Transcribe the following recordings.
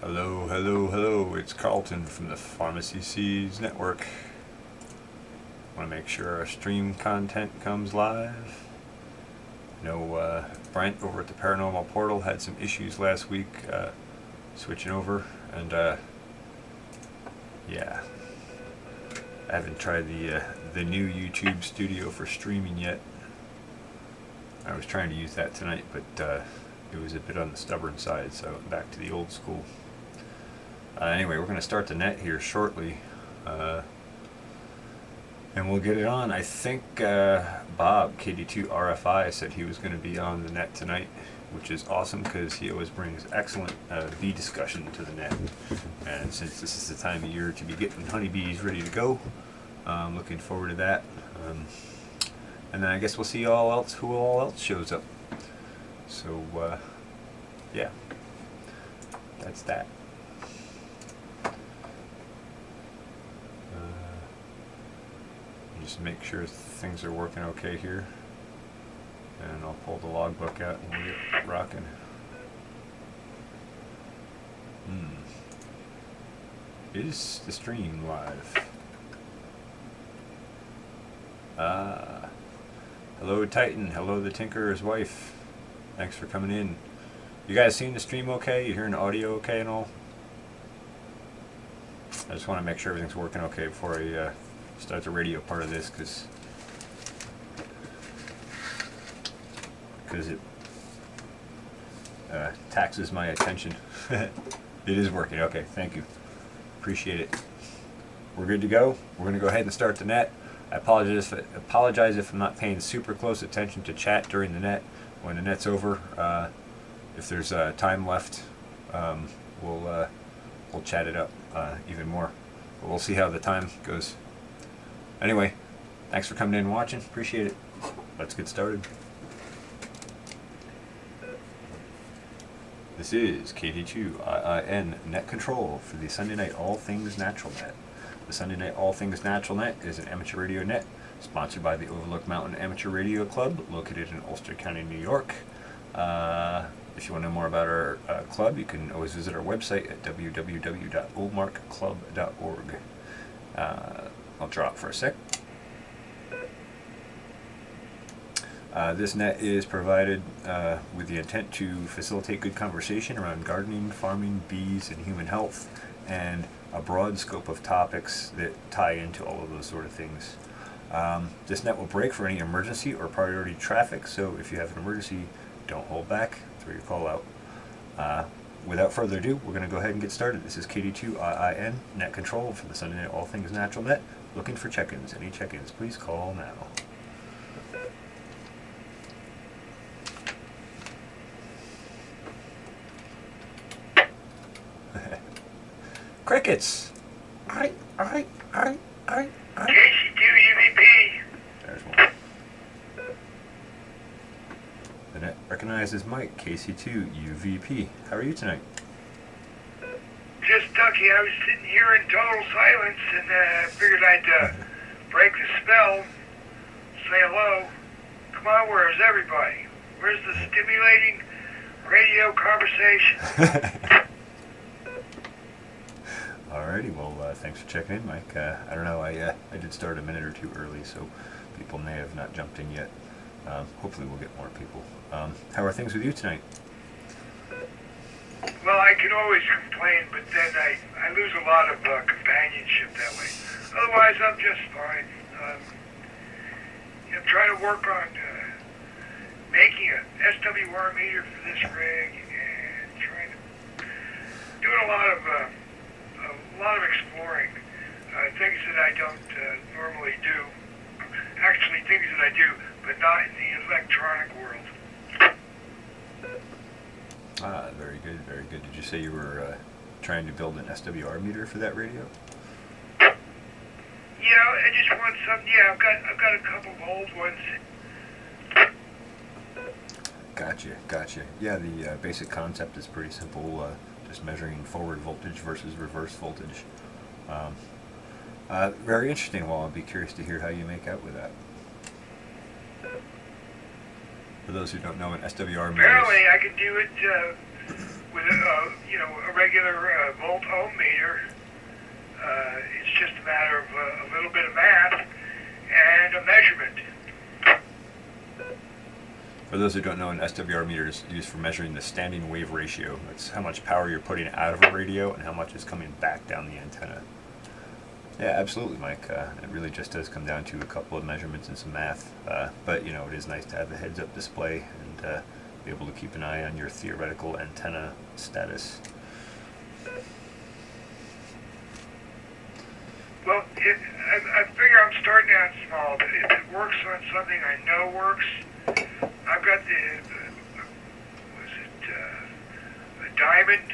Hello, hello, hello. It's Carlton from the Pharmacy Seeds Network. Want to make sure our stream content comes live. I know Brent over at the Paranormal Portal had some issues last week switching over, and yeah, I haven't tried the new YouTube studio for streaming yet. I was trying to use that tonight, but it was a bit on the stubborn side, so back to the old school. Anyway, we're going to start the net here shortly, and we'll get it on. I think Bob, KD2RFI, said he was going to be on the net tonight, which is awesome because he always brings excellent bee discussion to the net. And since this is the time of year to be getting honeybees ready to go, I'm looking forward to that. And then I guess we'll see who all else shows up. So, yeah, that's that. Just make sure things are working okay here, and I'll pull the logbook out and we'll get rocking. Is the stream live? Hello Titan, hello the Tinkerer's wife. Thanks for coming in. You guys seeing the stream okay? You hearing the audio okay and all? I just want to make sure everything's working okay before I start the radio part of this, because it taxes my attention. It is working. Okay, thank you. Appreciate it. We're good to go. We're going to go ahead and start the net. I apologize if I'm not paying super close attention to chat during the net. When the net's over, if there's time left, we'll chat it up even more. But we'll see how the time goes. Anyway, thanks for coming in and watching. Appreciate it. Let's get started. This is KD2IIN Net Control for the Sunday Night All Things Natural Net. The Sunday Night All Things Natural Net is an amateur radio net sponsored by the Overlook Mountain Amateur Radio Club, located in Ulster County, New York. If you want to know more about our club, you can always visit our website at www.oldmarkclub.org. I'll drop for a sec. This net is provided with the intent to facilitate good conversation around gardening, farming, bees, and human health, and a broad scope of topics that tie into all of those sort of things. This net will break for any emergency or priority traffic, so if you have an emergency, don't hold back, throw your call out. Without further ado, we're going to go ahead and get started. This is KD2IIN Net Control for the Sunday Night All Things Natural Net. Looking for check-ins. Any check-ins, please call now. Crickets! Alright. KC2 UVP. There's one. The net recognizes Mike, KC2 UVP. How are you tonight? Just ducky. I was sitting here in total silence and figured I'd break the spell, say hello. Come on, where's everybody? Where's the stimulating radio conversation? Alrighty, well, thanks for checking in, Mike. I don't know, I did start a minute or two early, so people may have not jumped in yet. Hopefully we'll get more people. How are things with you tonight? Well, I can always complain, but then I lose a lot of companionship that way. Otherwise, I'm just fine. I'm trying to work on making a SWR meter for this rig, and doing a lot of exploring, things that I don't normally do. Actually, things that I do, but not in the electronic world. Very good, very good. Did you say you were trying to build an SWR meter for that radio? Yeah, I just want some. Yeah, I've got a couple of old ones. Gotcha. Yeah, the basic concept is pretty simple. Just measuring forward voltage versus reverse voltage. Very interesting. Well, I'll be curious to hear how you make out with that. For those who don't know, an SWR meter. Apparently, I can do it with a regular volt ohm meter, it's just a matter of a little bit of math and a measurement. For those who don't know, an SWR meter is used for measuring the standing wave ratio. That's how much power you're putting out of a radio and how much is coming back down the antenna. Yeah, absolutely, Mike. It really just does come down to a couple of measurements and some math. But, it is nice to have a heads-up display and be able to keep an eye on your theoretical antenna status. Well, I figure I'm starting out small, but if it works on something I know works, I've got a Diamond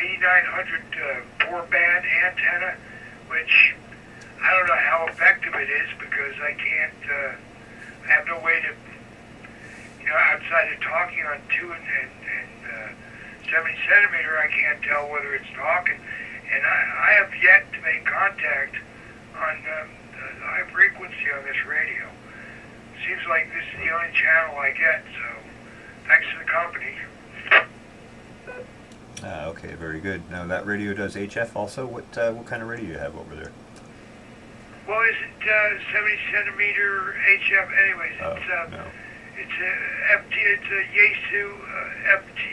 8900 4-band antenna, which I don't know how effective it is because I can't, I have no way to, outside of talking on 2 and 70 centimeter, I can't tell whether it's talking. And I have yet to make contact on the high frequency on this radio. Seems like this is the only channel I get, so thanks to the company. Okay, very good. Now that radio does HF also. What kind of radio do you have over there? Well, isn't 70 centimeter HF? Anyways, No. it's a FT. It's a Yaesu FT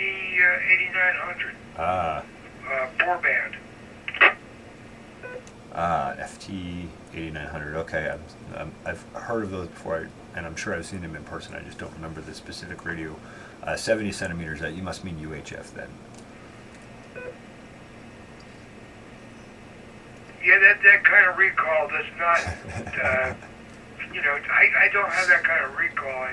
8900. 4-band. FT 8900. Okay, I've heard of those before, and I'm sure I've seen them in person. I just don't remember the specific radio. 70 centimeters. That you must mean UHF then. Yeah, that kind of recall does not. I don't have that kind of recall.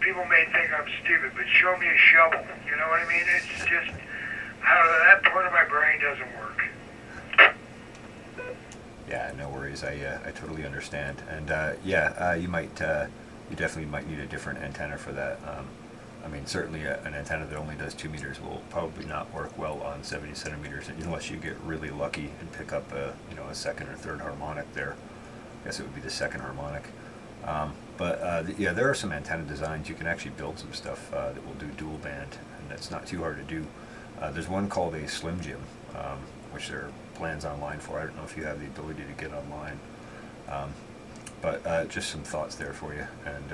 People may think I'm stupid, but show me a shovel. You know what I mean? It's just, I don't know. That part of my brain doesn't work. Yeah, no worries. I totally understand. And you definitely might need a different antenna for that. Certainly an antenna that only does 2 meters will probably not work well on 70 centimeters unless you get really lucky and pick up a second or third harmonic there. I guess it would be the second harmonic. There are some antenna designs. You can actually build some stuff that will do dual band, and that's not too hard to do. There's one called a Slim Jim, which there are plans online for. I don't know if you have the ability to get online. Just some thoughts there for you. And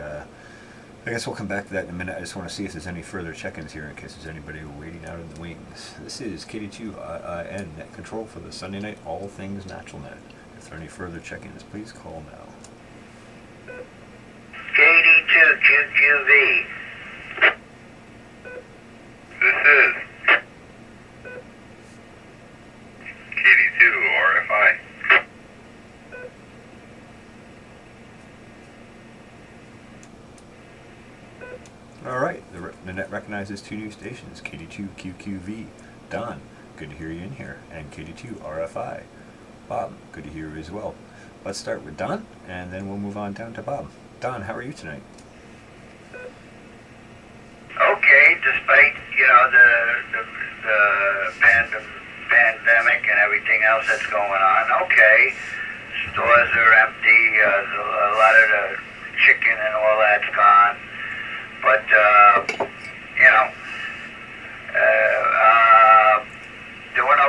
I guess we'll come back to that in a minute. I just want to see if there's any further check-ins here in case there's anybody waiting out in the wings. This is KD2N Net Control for the Sunday Night All Things Natural Net. If there are any further check-ins, please call now. KD2QQV. This is KD2 RFI. All right, the net recognizes 2 new stations, KD2QQV. Don, good to hear you in here, and KD2 RFI. Bob, good to hear you as well. Let's start with Don, and then we'll move on down to Bob. Don, how are you tonight? Okay, despite the pandemic and everything else that's going on. Okay, stores are empty. A lot of the chicken and all that's gone. But doing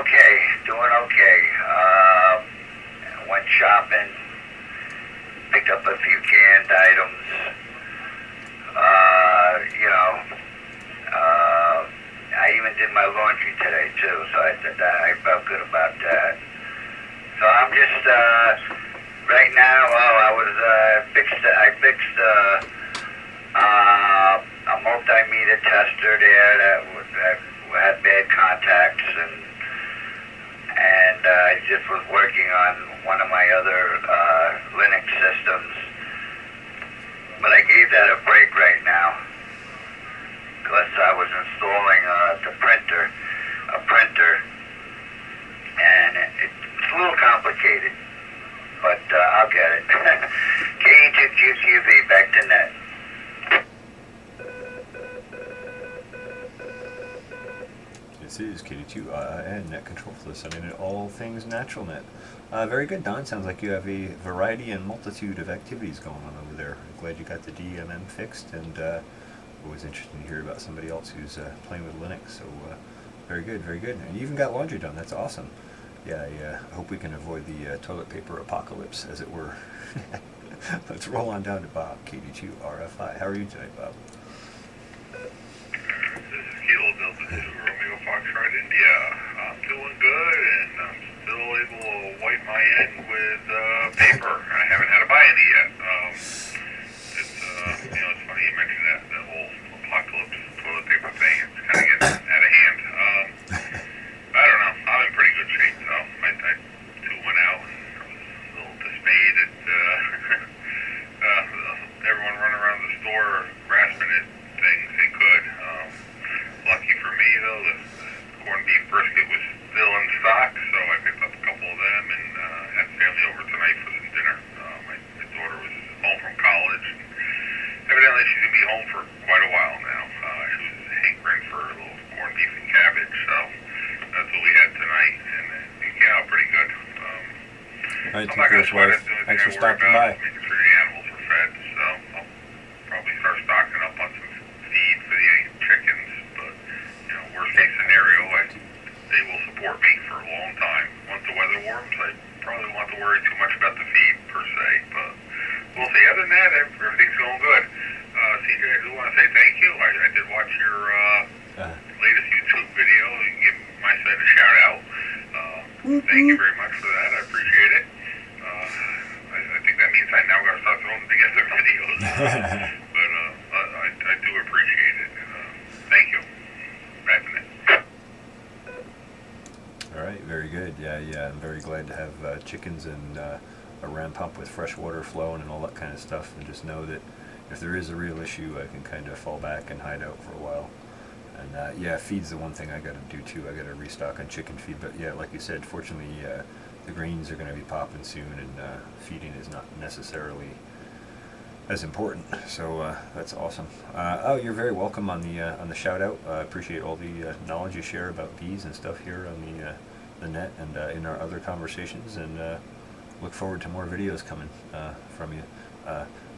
okay. Went shopping, picked up a few canned items. I even did my laundry today too, so I felt good about that. So I'm just right now. I fixed a multimeter tester there that had bad contacts, and I just was working on one of my other Linux systems, but I gave that a break right now because I was installing a printer, and it's a little complicated, but I'll get it. KE2QQV, back to net. This is KD2 Net Control for the Sunday Night All Things Natural Net. Very good, Don. Sounds like you have a variety and multitude of activities going on over there. I'm glad you got the DMM fixed, and always interesting to hear about somebody else who's playing with Linux. So very good, very good. And you even got laundry done. That's awesome. Yeah, I hope we can avoid the toilet paper apocalypse, as it were. Let's roll on down to Bob, KD2RFI. How are you tonight, Bob? This is Kilo Delta 2, Romeo Foxtrot, India. I'm doing good, and I'm still able to wipe my end with paper. I haven't had to buy any yet. It's funny you mentioned that whole apocalypse toilet paper thing. It's kind of getting out of hand. I don't know. I'm in pretty good shape, so I too went out and I was a little dismayed at everyone running around the store grasping at things they could. Lucky for me, though, the corned beef brisket was still in stock, so I picked up a couple of them and had family over tonight for some dinner. My daughter was home from college, and evidently she's going to be home for quite a while now. She was hankering for a little corned beef and cabbage, so that's what we had tonight, and it came out pretty good. All right, I'm not going to sweat it. The only Thanks for thing I worry stopping about by. is making sure the animals are fed, so I'll probably start stocking up on some feed for the chickens, but, worst case scenario, they will support me for a long time. Once the weather warms, I probably won't have to worry too much about the feed, per se, but we'll see. Other than that, everything's going good. CJ, I do want to say thank you. I did watch your latest YouTube video and give my side a shout out. Thank you very much for that. I appreciate it. I think that means I now got to start throwing together videos. But I do appreciate it. Thank you. Wrapping it. All right, very good. Yeah, I'm very glad to have chickens and a ram pump with fresh water flowing and all that kind of stuff, and just know that if there is a real issue, I can kind of fall back and hide out for a while. And feed's the one thing I got to do too. I got to restock on chicken feed, but yeah, like you said, fortunately the greens are going to be popping soon, and feeding is not necessarily as important. So that's awesome. You're very welcome on the shout out. I appreciate all the knowledge you share about bees and stuff here on the net and in our other conversations, and look forward to more videos coming from you.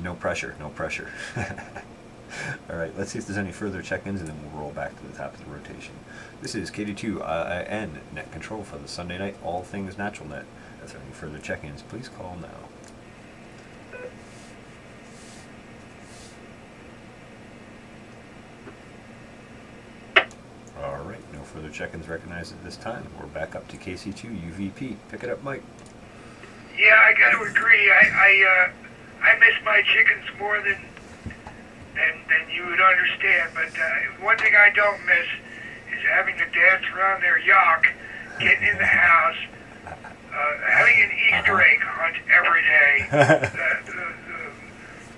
No pressure, no pressure. All right, let's see if there's any further check-ins, and then we'll roll back to the top of the rotation. This is KD2 Net Control for the Sunday night All Things Natural Net. If there are any further check-ins, please call now. All right, no further check-ins recognized at this time. We're back up to KC2 UVP. Pick it up, Mike. Yeah, I got to agree. I miss my chickens more than you would understand. But one thing I don't miss is having to dance around their yock, getting in the house, having an Easter egg hunt every day.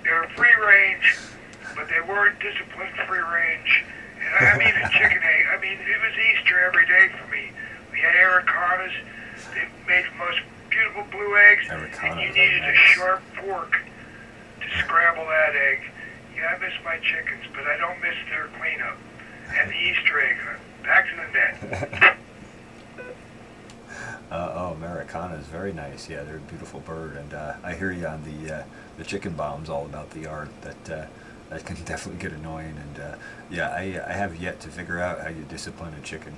They were free range, but they weren't disciplined free range. And I mean a chicken egg. I mean, it was Easter every day for me. We had Aricanas. They made the most beautiful blue eggs, and you needed a sharp fork to scramble that egg. Yeah, I miss my chickens, but I don't miss their cleanup and the Easter egg. Back to the net. Americana is very nice. Yeah, they're a beautiful bird, and I hear you on the chicken bombs all about the yard. That can definitely get annoying, and I have yet to figure out how you discipline a chicken.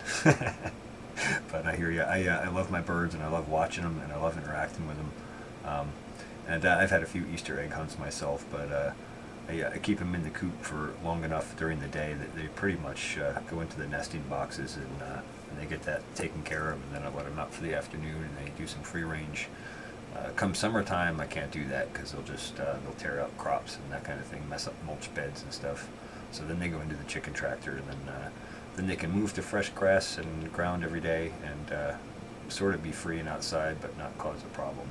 But I hear you. I love my birds, and I love watching them, and I love interacting with them. And I've had a few Easter egg hunts myself, but I keep them in the coop for long enough during the day that they pretty much go into the nesting boxes, and they get that taken care of, and then I let them out for the afternoon, and they do some free range. Come summertime, I can't do that because they'll tear up crops and that kind of thing, mess up mulch beds and stuff. So then they go into the chicken tractor, and then they can move to fresh grass and ground every day, and sort of be free and outside, but not cause a problem.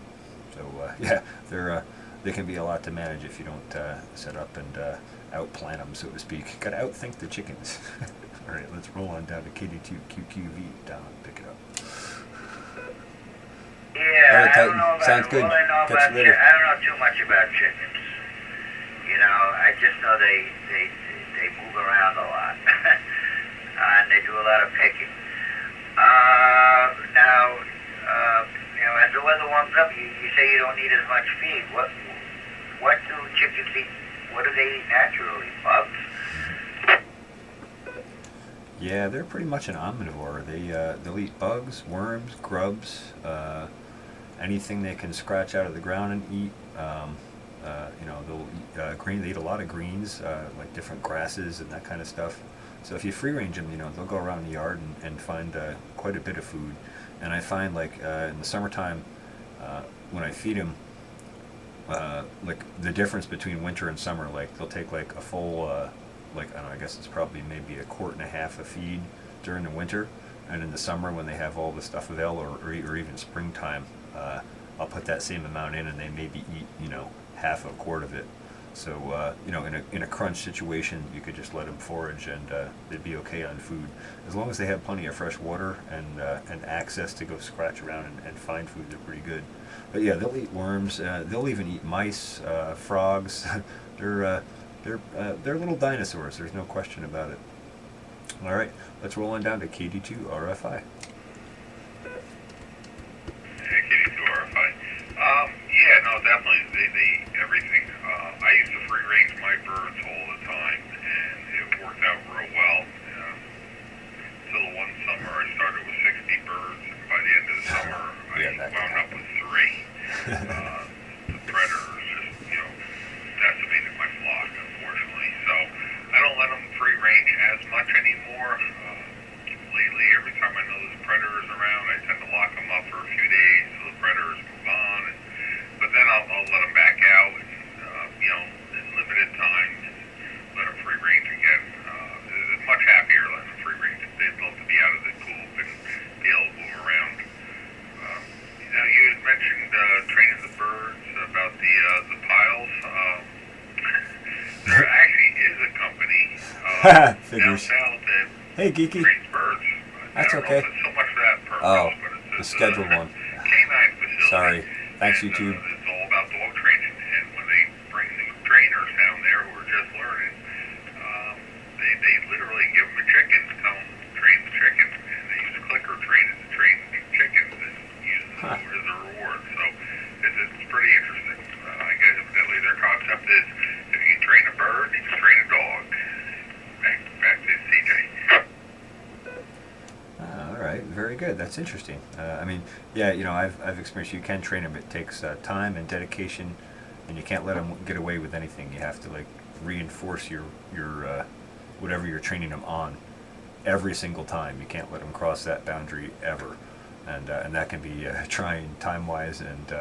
So they can be a lot to manage if you don't set up and outplant them, so to speak. Got to outthink the chickens. All right, let's roll on down to KD2QQV. Down, pick it up. Yeah, All right, I Titan. don't know about Sounds good. All I know Catch about you later. I don't know too much about chickens. I just know they move around a lot, and they do a lot of picking. Now, as the weather warms up, you say you don't need as much feed. What do chickens eat? What do they eat naturally? Bugs? Yeah, they're pretty much an omnivore. They'll eat bugs, worms, grubs, anything they can scratch out of the ground and eat. They'll eat green. They eat a lot of greens, like different grasses and that kind of stuff. So if you free range them, they'll go around the yard and find quite a bit of food. And I find like in the summertime, when I feed them, like the difference between winter and summer, like they'll take like a full, like I don't know, I guess it's probably maybe a quart and a half of feed during the winter, and in the summer when they have all the stuff available, or even springtime, I'll put that same amount in, and they maybe eat half a quart of it. So in a crunch situation, you could just let them forage, and they'd be okay on food, as long as they have plenty of fresh water and access to go scratch around and find food. They're pretty good. But yeah, they'll eat worms. They'll even eat mice, frogs. They're little dinosaurs. There's no question about it. All right, let's roll on down to KD2 RFI. Yeah, kitty to RFI. Yeah, no, definitely. They everything. I used to free range my birds all the time, and it worked out real well. Till one summer, I started with 60 birds, and by the end of the summer, I wound up with 3. The predators just, decimated my flock, unfortunately. So I don't let them free range as much anymore. Lately, every time I know there's predators around, I tend to lock them up for a few days so the predators move on. But then I'll let them back out, in limited time, and let them free range again. They're much happier letting them free range. They'd love to be out of the coop and be able to move around. You had mentioned training the birds about the piles. There actually is a company down south that Hey, Geeky. trains birds. That's I don't okay. know if it's so much for that purpose, Oh, but it's the a scheduled one. canine facility. Sorry. Thanks, And, YouTube. it's all about dog training, and when they bring new trainers down there who are just learning, they literally give them a chicken, tell them to train the chicken, and they use a clicker trainer to train the chickens and use the food as a reward. So it's pretty interesting. I guess evidently their concept is if you can train a bird, you can train a dog. Back to CJ. All right, very good. That's interesting. Yeah, I've experienced you can train them. It takes time and dedication, and you can't let them get away with anything. You have to like reinforce your whatever you're training them on every single time. You can't let them cross that boundary ever, and that can be trying time-wise and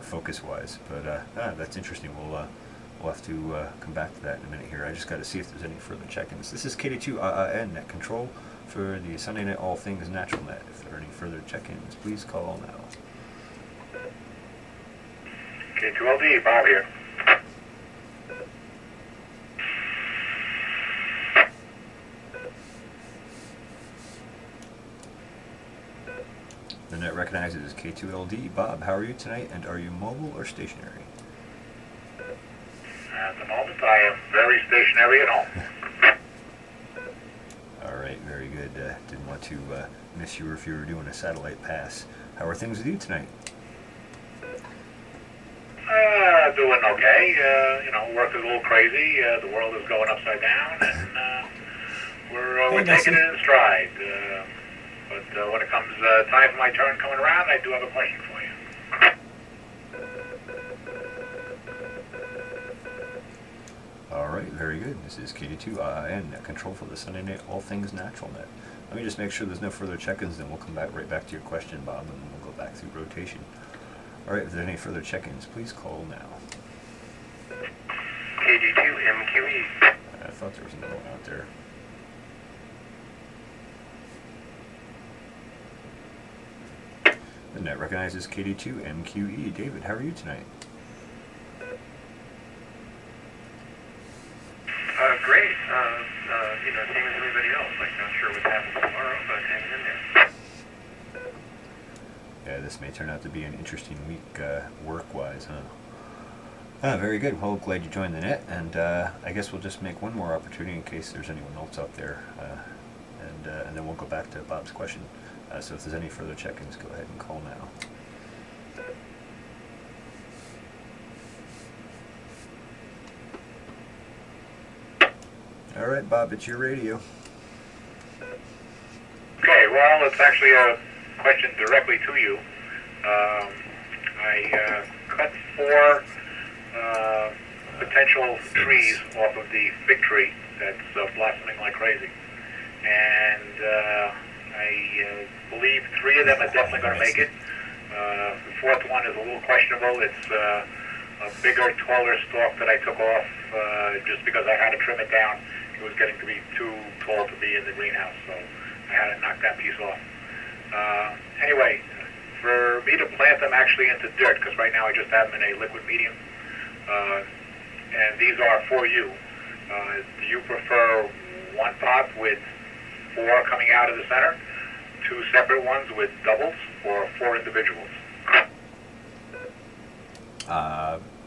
focus-wise. But that's interesting. We'll have to come back to that in a minute here. I just got to see if there's any further check-ins. This is KD2 Net Control for the Sunday Night All Things Natural Net. If there are any further check-ins, please call now. K2LD, Bob here. The net recognizes K2LD. Bob, how are you tonight, and are you mobile or stationary? At the moment, I am very stationary at home. All right, very good. Didn't want to miss you if you were doing a satellite pass. How are things with you tonight? Doing okay. Work is a little crazy. The world is going upside down, and we're taking it in stride. But when it comes time for my turn coming around, I do have a question for you. All right, very good. This is KD2 Net Control for the Sunday Night All Things Natural Net. Let me just make sure there's no further check-ins, then we'll come back right back to your question, Bob, and then we'll go back through rotation. All right, if there's any further check-ins, please call now. KD2MQE. I thought there was another one out there. The net recognizes KD2MQE. David, how are you tonight? Great. Same as everybody else. Not sure what's happening tomorrow, but hanging in there. Yeah, this may turn out to be an interesting week work-wise, huh? Very good. Well, glad you joined the net, and I guess we'll just make one more opportunity in case there's anyone else out there, and then we'll go back to Bob's question. So if there's any further check-ins, go ahead and call now. All right, Bob, it's your radio. Okay, well, it's actually a question directly to you. I cut 4 potential trees off of the fig tree that's blossoming like crazy. And I believe 3 of them are definitely going to make it. The 4th one is a little questionable. It's a bigger, taller stalk that I took off just because I had to trim it down. It was getting to be too tall to be in the greenhouse, so I had to knock that piece off. Anyway, for me to plant them actually into dirt, because right now I just have them in a liquid medium, and these are for you. Do you prefer one pot with 4 coming out of the center, 2 separate ones with doubles, or 4 individuals?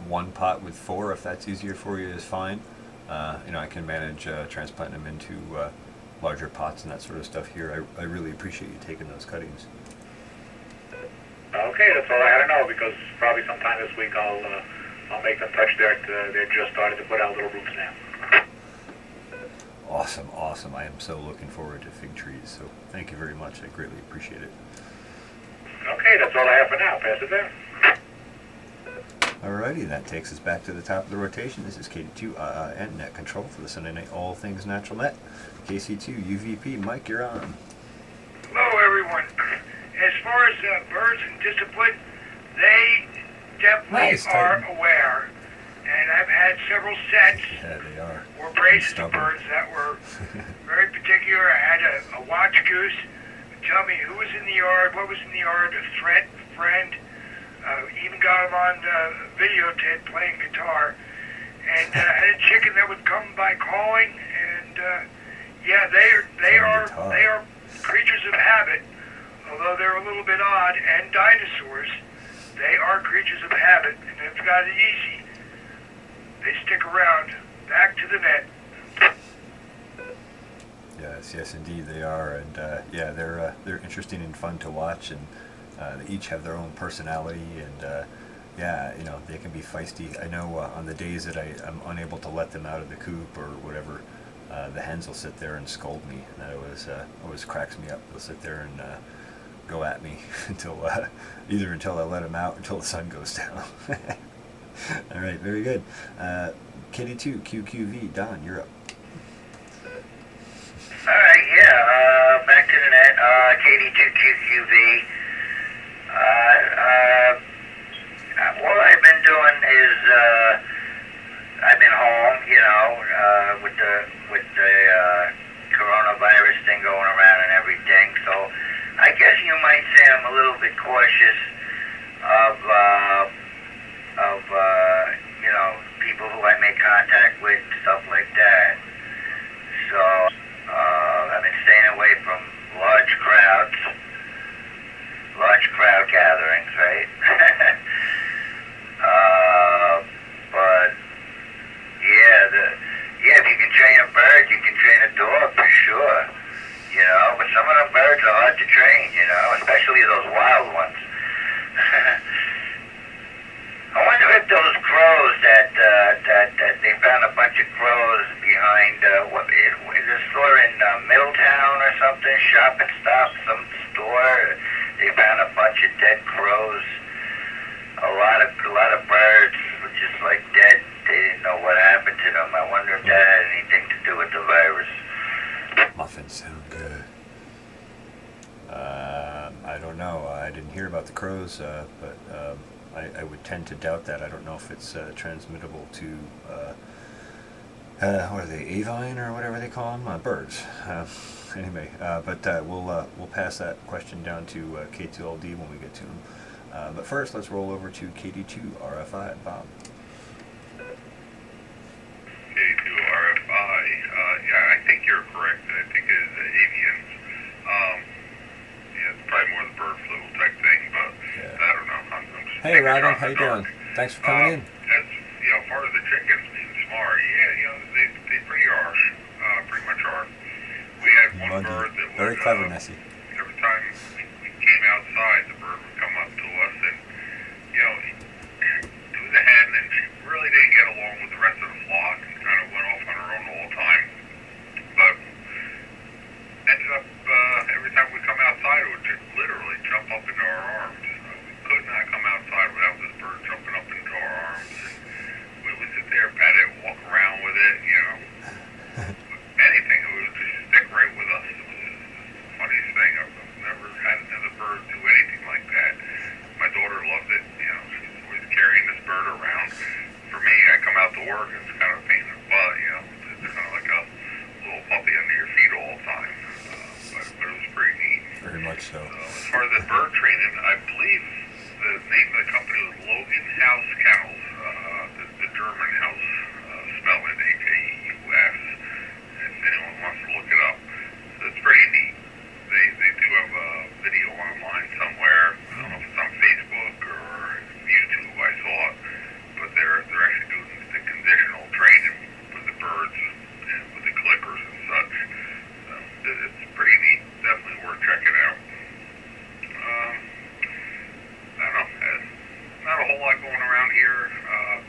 One pot with 4, if that's easier for you, is fine. I can manage transplanting them into larger pots and that sort of stuff here. I really appreciate you taking those cuttings. Okay, that's all I had to know, because probably sometime this week I'll make them touch dirt. They're just starting to put out little roots now. Awesome. I am so looking forward to fig trees, so thank you very much. I greatly appreciate it. Okay, that's all I have for now. Pass it down. Alrighty, that takes us back to the top of the rotation. This is KD2 and Net Control for the Sunday Night All Things Natural Net. KC2 UVP, Mike, you're on. Hello, everyone. As far as birds and discipline, they definitely are aware. And I've had several sets Yeah, they are. or braces of birds that were very particular. I had a watch goose tell me who was in the yard, what was in the yard, a threat, friend. Even got him on videotape playing guitar. And I had a chicken that would come by calling. And yeah, they are creatures of habit. Although they're a little bit odd, and dinosaurs, they are creatures of habit, and they've got it easy. They stick around. Back to the net. Yes, indeed they are, and they're interesting and fun to watch, and they each have their own personality, and they can be feisty. I know on the days that I'm unable to let them out of the coop or whatever, the hens will sit there and scold me, and that always cracks me up. They'll sit there and go at me until I let them out until the sun goes down. All right, very good. KD2 QQV, Don, you're up. All right, yeah. Back to the net. KD2QQV. What I've been doing is I've been home, with the coronavirus thing going around and everything. So I guess you might say I'm a little bit cautious of people who I make contact with and stuff like that. So I've been staying away from large crowd gatherings, right? But if you can train a bird, you can train a dog for sure. But some of the birds are hard to train, especially those wild ones. I wonder if those crows that they found a bunch of crows behind is a store in Middletown or something, Shop and Stop, some store. They found a bunch of dead crows. A lot of birds were just like dead. They didn't know what happened to them. I wonder if that had anything to do with the virus. Muffins sound good. I don't know. I didn't hear about the crows, but I would tend to doubt that. I don't know if it's transmittable to, what are they, avine or whatever they call them? Birds. Anyway, but we'll pass that question down to K2LD when we get to them. But first, let's roll over to KD2 RFI. Bob. K2 RFI, I think you're correct. I think it is avians. It's probably more the bird flu type thing, but I don't know. I'm just Hey, Robin, how you doing? Thanks for coming in. As far as the chickens being smart, they pretty much are. We had one bird that was very clever, Nessie. Every time we came outside, the bird would come up to us, and it was a hen, and she really didn't get along with the rest of the flock, and kind of went off on her own all the time. But ended up So As far as the bird training, I believe the name of the company was Logan House Kennels, the German house spelling H-A-U-S, if anyone wants to look it up. So it's pretty neat. They do have a video online somewhere. I don't know if it's on Facebook or YouTube, I saw it. But they're actually doing the conditional training with the birds and with the clickers and such. So it's pretty neat. Definitely worth checking out. I don't know. Not a whole lot going around here.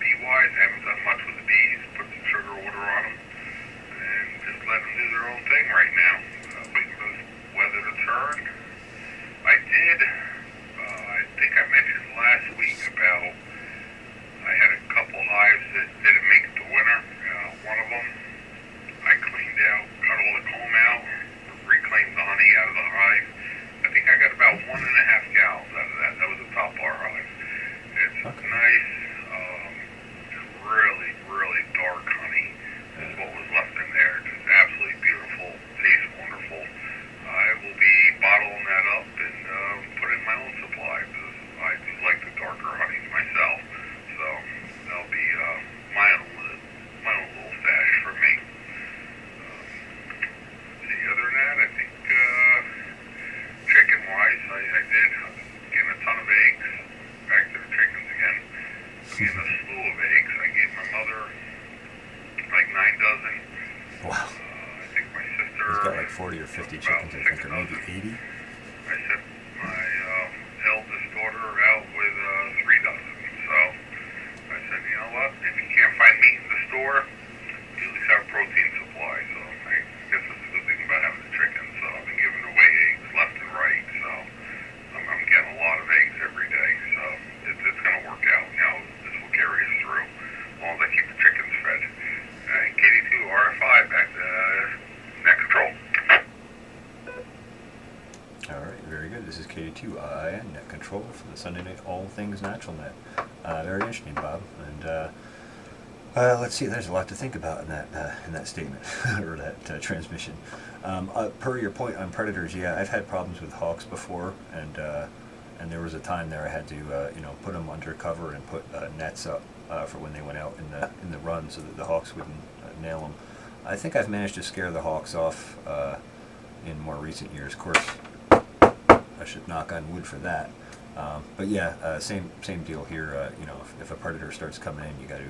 Bee-wise, haven't done much with the bees. Put some sugar water on them. And just let them do their own thing right now. Waiting for this weather to turn. I did, I think I mentioned last week about I had a couple hives that didn't make it to winter. One of them, I cleaned out, cut all the comb out, reclaimed the honey out of the hive. I think I got about 1.5 gallons out of that. That was a top bar hive. It's nice, really, really dark honey is what was left in there. Just absolutely beautiful, tastes wonderful. I will be bottling that up and put in my own supply because I do like the darker honeys myself. So that'll be my own little stash for me. Other than that, I think chicken-wise, I did get a ton of eggs. Back to the chickens again. Getting a slew of eggs. I gave my mother like 9 dozen. wow, I think my sister. he's got like 40 or 50 chickens, I think, or maybe 80. I sent my eldest daughter out with 3 dozen. So I said, you know what? If you can't find meat in the store, you at least have a protein supply. So I guess that's a good thing about having a chicken. So I've been giving away eggs left and right. So I'm getting a lot of eggs every day. So it's going to work out. Now this will carry us through as long as I keep the chickens fed. And KD2 RFI back to net control. All right, very good. This is KD2 Net Control for the Sunday Night All Things Natural Net. Very interesting, Bob. And let's see, there's a lot to think about in that statement or that transmission. Per your point on predators, yeah, I've had problems with hawks before, and there was a time there I had to put them under cover and put nets up for when they went out in the run so that the hawks wouldn't nail them. I think I've managed to scare the hawks off in more recent years. Of course, I should knock on wood for that. But yeah, same deal here. If a predator starts coming in, you got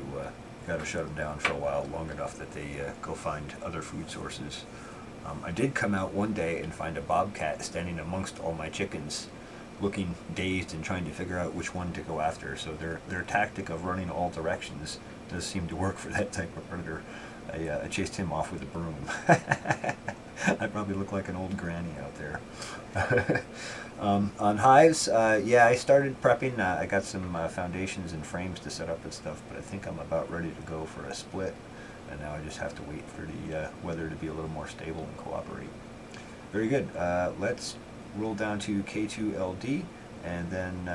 to shut them down for a while, long enough that they go find other food sources. I did come out one day and find a bobcat standing amongst all my chickens, looking dazed and trying to figure out which one to go after. So their tactic of running all directions does seem to work for that type of predator. I chased him off with a broom. I probably look like an old granny out there. On hives, yeah, I started prepping. I got some foundations and frames to set up and stuff, but I think I'm about ready to go for a split. And now I just have to wait for the weather to be a little more stable and cooperate. Very good. Let's roll down to K2LD, and then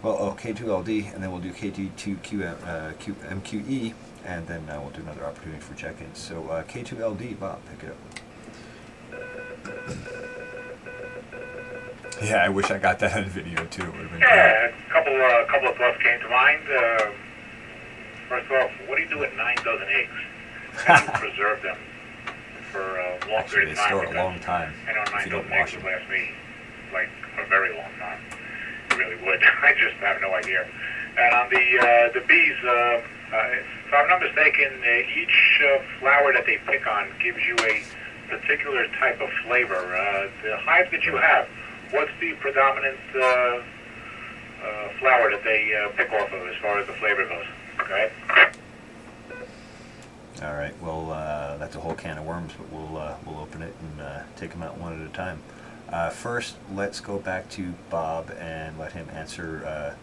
K2LD, and then we'll do K2MQE, and then we'll do another opportunity for check-ins. So K2LD, Bob, pick it up. Yeah, I wish I got that on video too. It would have been great. Yeah, a couple of thoughts came to mind. First off, what do you do with 9 dozen eggs? How do you preserve them for a long Actually, period they of time? store a long time I know if 9 you don't dozen eggs wash would them. last me like a very long time. It really would. I just have no idea. And on the bees, if I'm not mistaken, each flower that they pick on gives you a particular type of flavor. The hive that you have, what's the predominant flower that they pick off of as far as the flavor goes? Okay. All right. Well, that's a whole can of worms, but we'll open it and take them out one at a time. First, let's go back to Bob and let him answer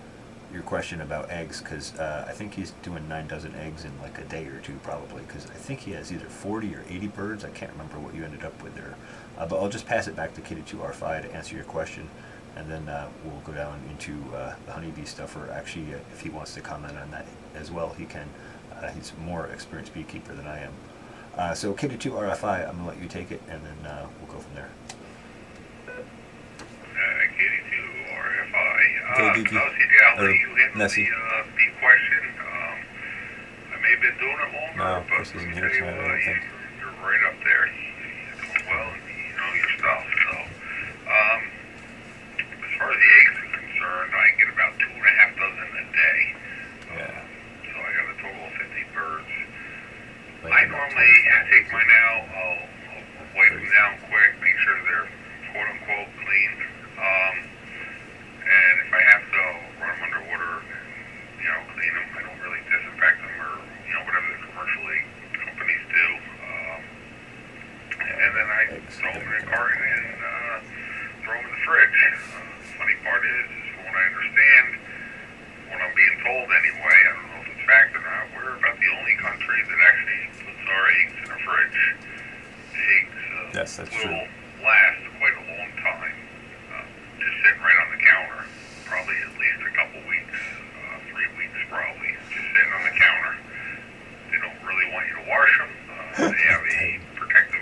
your question about eggs, because I think he's doing 9 dozen eggs in like a day or two, probably, because I think he has either 40 or 80 birds. I can't remember what you ended up with there. But I'll just pass it back to K2R5 to answer your question, and then we'll go down into the honeybee stuff, or actually, if he wants to comment on that as well, he can. He's a more experienced beekeeper than I am. So K2RFI, I'm going to let you take it, and then we'll go from there. okay, Geeky? No, CJ, I'll Or let you handle Nessie? the bee question. I may have been doing it longer, No, but Chris let isn't me here tell you tonight, I what, don't think. you're right up there. You're doing well, and you know your stuff. So, as far as the eggs are concerned, I get about 2.5 dozen a day. Yeah. So I got a total of 50 birds. Like I about normally 25 take eggs. mine out, I'll wipe them down quick, make sure they're quote-unquote clean. And if I have to, run them underwater and, you know, clean them. I don't really disinfect them or, you know, whatever the commercially companies do. And then I throw them in a carton and throw them in the fridge. Funny part is from what I understand, what I'm being told anyway, I don't know if it's fact or not, we're about the only country that actually puts our eggs in a fridge. The eggs Yes, that's will true. last quite a long time. Just sitting right on the counter, probably at least a couple weeks, 3 weeks probably, just sitting on the counter. They don't really want you to wash them. They have a protective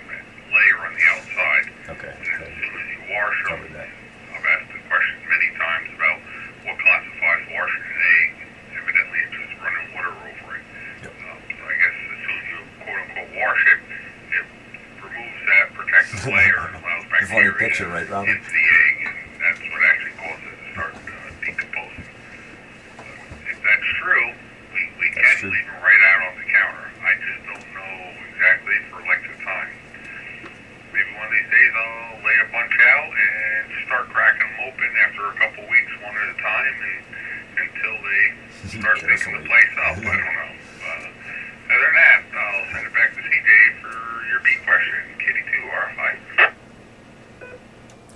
layer on the outside. Okay. And as soon as you wash them, Covered that. I've asked the question many times about what classifies washing an egg. Evidently, it's just running water over it. Yep. So I guess as soon as you quote-unquote wash it, it removes that protective layer and allows Funny bacteria picture, right, Robin? into the egg, and that's what actually causes it to start decomposing. If that's true, we That's can true. leave them right out on the counter. I just don't know exactly for length of time. Maybe one of these days I'll lay a bunch out and start cracking them open after a couple weeks, one at a time, and until they start picking the Carefully. place up. I don't know. Other than that, I'll send it back to CJ for your bee question. Kitty 2, RFI.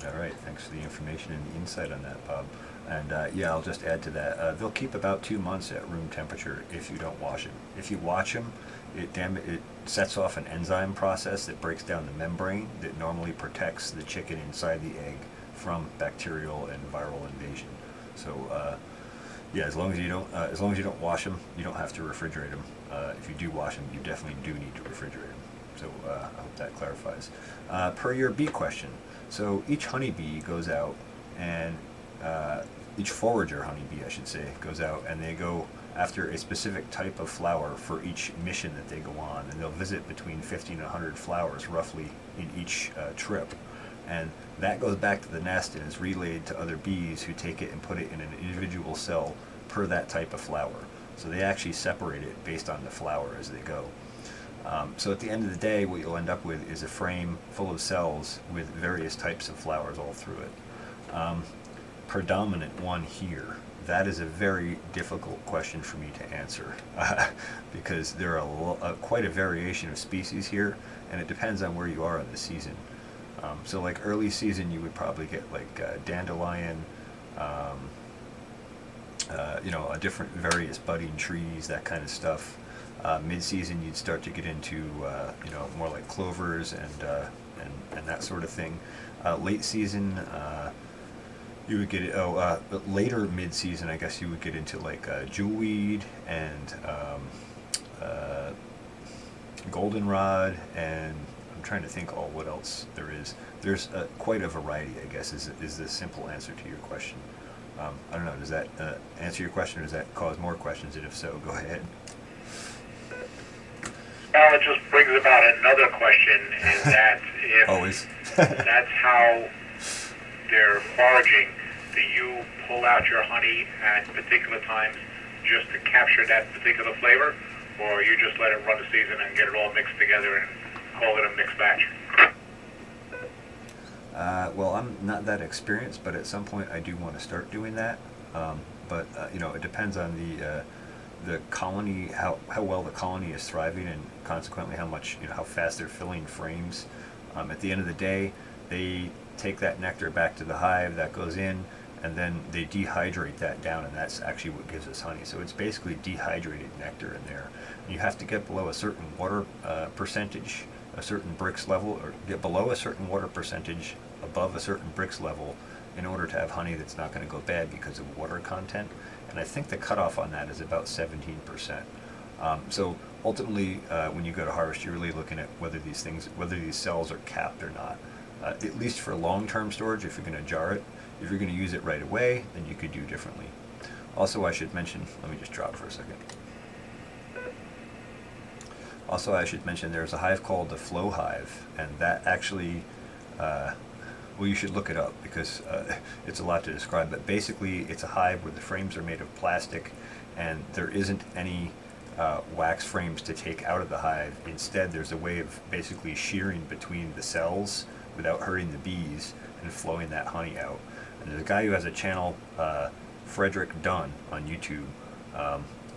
All right, thanks for the information and the insight on that, Bob. And yeah, I'll just add to that. They'll keep about 2 months at room temperature if you don't wash them. If you watch them, it sets off an enzyme process that breaks down the membrane that normally protects the chicken inside the egg from bacterial and viral invasion. So yeah, as long as you don't wash them, you don't have to refrigerate them. If you do wash them, you definitely do need to refrigerate them. So I hope that clarifies. Per your bee question, so each honeybee goes out and each forager honeybee, I should say, goes out and they go after a specific type of flower for each mission that they go on, and they'll visit between 50 and 100 flowers roughly in each trip. And that goes back to the nest and is relayed to other bees who take it and put it in an individual cell per that type of flower. So they actually separate it based on the flower as they go. So at the end of the day, what you'll end up with is a frame full of cells with various types of flowers all through it. Predominant one here. That is a very difficult question for me to answer because there are quite a variation of species here, and it depends on where you are in the season. So like early season, you would probably get like dandelion, a different various budding trees, that kind of stuff. Mid-season, you'd start to get into more like clovers and that sort of thing. Late season, you would get later mid-season, I guess you would get into like jewelweed and goldenrod, and I'm trying to think what else there is. There's quite a variety, I guess, is the simple answer to your question. I don't know, does that answer your question, or does that cause more questions? And if so, go ahead. Well, it just brings about another question, is that if Always. that's how they're foraging, do you pull out your honey at particular times just to capture that particular flavor, or you just let it run the season and get it all mixed together and call it a mixed batch? Well, I'm not that experienced, but at some point I do want to start doing that. But it depends on the colony, how well the colony is thriving, and consequently how fast they're filling frames. At the end of the day, they take that nectar back to the hive, that goes in, and then they dehydrate that down, and that's actually what gives us honey. So it's basically dehydrated nectar in there. You have to get below a certain water percentage, a certain Brix level, or get below a certain water percentage, above a certain Brix level, in order to have honey that's not going to go bad because of water content. And I think the cutoff on that is about 17%. So ultimately, when you go to harvest, you're really looking at whether these cells are capped or not. At least for long-term storage, if you're going to jar it, If you're going to use it right away, then you could do differently. Also, I should mention, let me just drop for a second. Also, I should mention there's a hive called the Flow Hive, and that actually, well, you should look it up because it's a lot to describe, but basically it's a hive where the frames are made of plastic and there isn't any wax frames to take out of the hive. Instead, there's a way of basically shearing between the cells without hurting the bees and flowing that honey out. And there's a guy who has a channel, Frederick Dunn, on YouTube,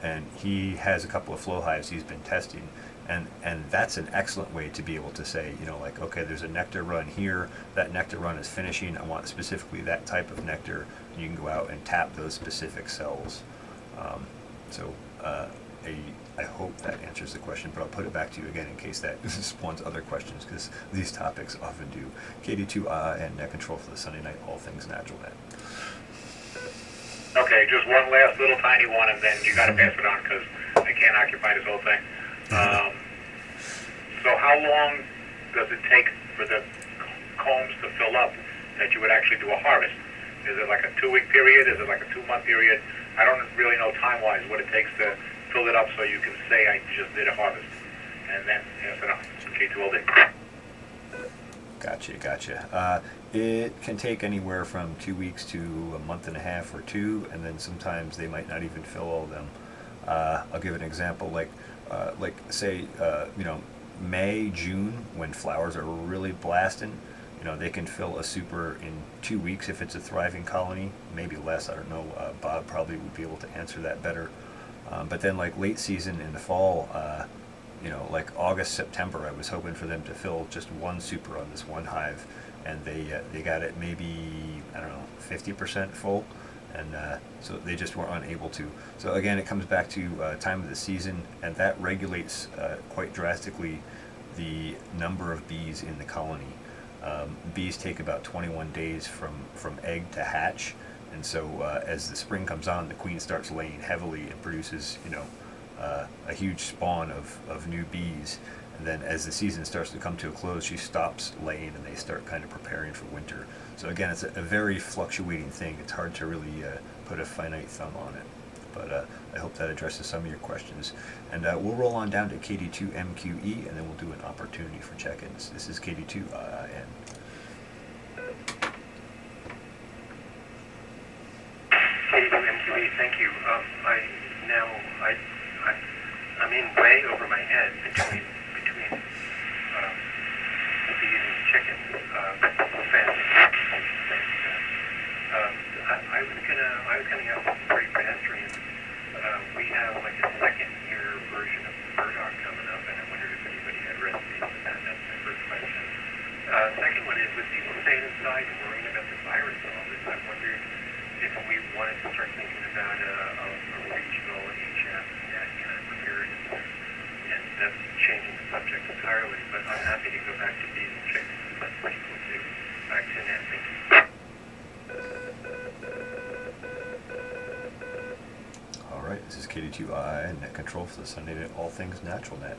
and he has a couple of flow hives he's been testing. And that's an excellent way to be able to say, you know, like, okay, there's a nectar run here, that nectar run is finishing, I want specifically that type of nectar, and you can go out and tap those specific cells. I hope that answers the question, but I'll put it back to you again in case that spawns other questions, because these topics often do. KD2 and net control for the Sunday night, all things natural net. Okay, just one last little tiny one, and then you got to pass it on because I can't occupy this whole thing. So how long does it take for the combs to fill up that you would actually do a harvest? Is it like a 2-week period? Is it like a 2-month period? I don't really know time-wise what it takes to fill it up so you can say I just did a harvest. And then pass it on. K2LD. Gotcha. It can take anywhere from 2 weeks to a month and a half or two, and then sometimes they might not even fill all of them. I'll give an example, like say, you know, May, June, when flowers are really blasting, you know, they can fill a super in 2 weeks if it's a thriving colony, maybe less, I don't know. Bob probably would be able to answer that better. But then like late season in the fall, you know, like August, September, I was hoping for them to fill just one super on this one hive, and they got it maybe, I don't know, 50% full, and so they just were unable to. So again, it comes back to time of the season, and that regulates quite drastically the number of bees in the colony. Bees take about 21 days from egg to hatch, and so as the spring comes on, the queen starts laying heavily and produces, you know, a huge spawn of new bees. And then as the season starts to come to a close, she stops laying and they start kind of preparing for winter. So again, it's a very fluctuating thing. It's hard to really put a finite thumb on it. But I hope that addresses some of your questions. And we'll roll on down to KD2MQE, and then we'll do an opportunity for check-ins. This is KD2IN. KD2MQE, thank you. I'm in way over my head between bees and chickens. I was gonna have something pretty pedestrian. We have like a second-year version of burdock coming up, and I wondered if anybody had recipes for that. That's my first question. Second one is, with people staying inside and worrying about the virus and all this, I wondered if we wanted to start thinking about a regional HF net kind of preparedness. And that's changing the subject entirely, but I'm happy to go back to bees and chickens. That's pretty cool too. Back to net. Thank you. Alright, this is KD2I and net control for the Sunday Night All Things Natural Net.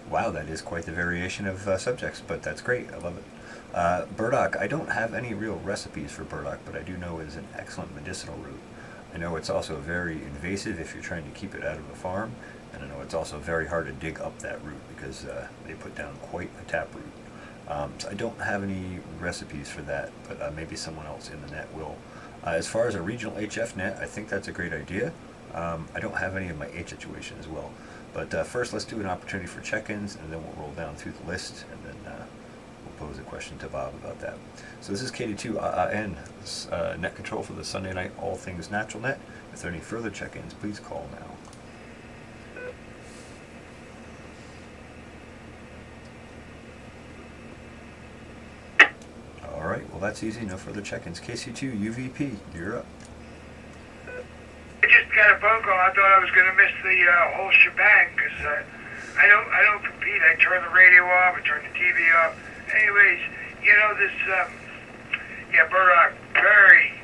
Wow, that is quite the variation of subjects, but that's great. I love it. Burdock, I don't have any real recipes for burdock, but I do know it is an excellent medicinal root. I know it's also very invasive if you're trying to keep it out of a farm, and I know it's also very hard to dig up that root because they put down quite a taproot. So I don't have any recipes for that, but maybe someone else in the net will. As far as a regional HF net, I think that's a great idea. I don't have any of my H situation as well. But first, let's do an opportunity for check-ins, and then we'll roll down through the list, and then we'll pose a question to Bob about that. So this is KD2IN, net control for the Sunday Night All Things Natural Net. If there are any further check-ins, please call now. All right, well that's easy. No further check-ins. KC2 UVP, you're up. I just got a phone call. I thought I was going to miss the whole shebang because I don't compete. I turn the radio off. I turn the TV off. Anyways, you know this, burdock, very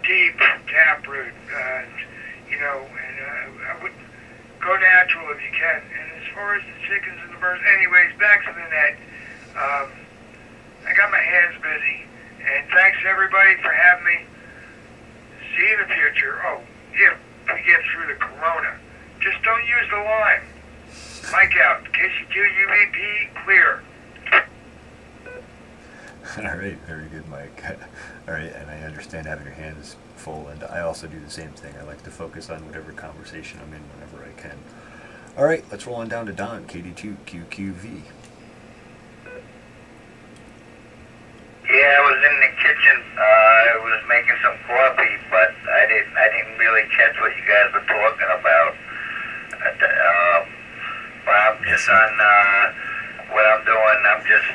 deep taproot. You know, and I would go natural if you can. And as far as the chickens and the birds, anyways, back to the net. I got my hands busy, and thanks everybody. don't use the line. Mic out. KC2 UVP, clear. All right, very good, Mike. All right, and I understand having your hands full, and I also do the same thing. I like to focus on whatever conversation I'm in whenever I can. All right, let's roll on down to Don, KD2QQV. Yeah, I was in the kitchen. I was making some coffee, but I didn't really catch what you guys were talking about. Bob, just on what I'm doing, I'm just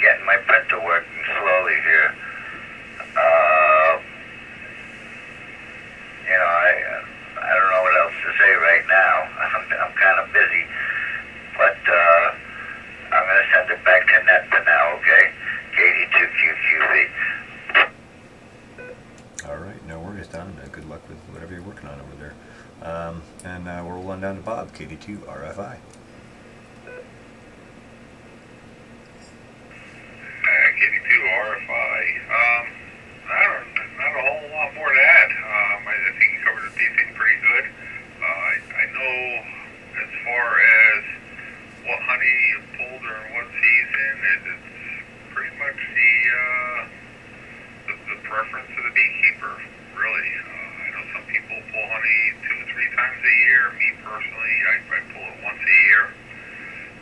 getting my printer working slowly here. You know, I don't know what else to say right now. I'm kind of busy, but I'm gonna send it back to net for now. Okay, KD2QQV. All right, no worries, Don. Good luck with whatever you're working on over there. And we're rolling down to Bob, KD2RFI. KD2RFI. Not a whole lot more to add. I think you covered the thing pretty good. I know as far as what honey you pulled or what season, it's pretty much the preference of the beekeeper, really. I know some people pull honey 2 or 3 times a year. Me personally, I pull it once a year.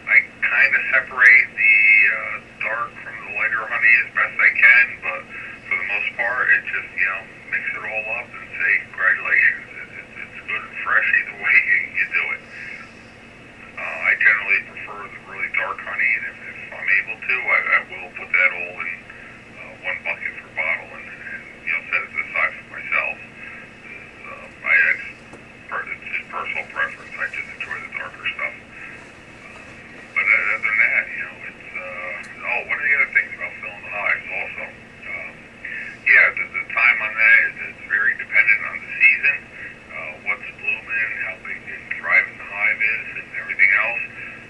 I kind of separate the dark from the lighter honey as best I can, but for the most part, it just, mix it all up and say congratulations. It's good and fresh either way you do it. I generally prefer the really dark honey, and if I'm able to, I will put that all in one bucket for bottle and set it aside for myself. It's just personal preference. I just enjoy the darker stuff. But other than that, it's one of the other things about filling the hives also. The time on that is very dependent on the season, what's blooming, how big and thriving the hive is, and everything else.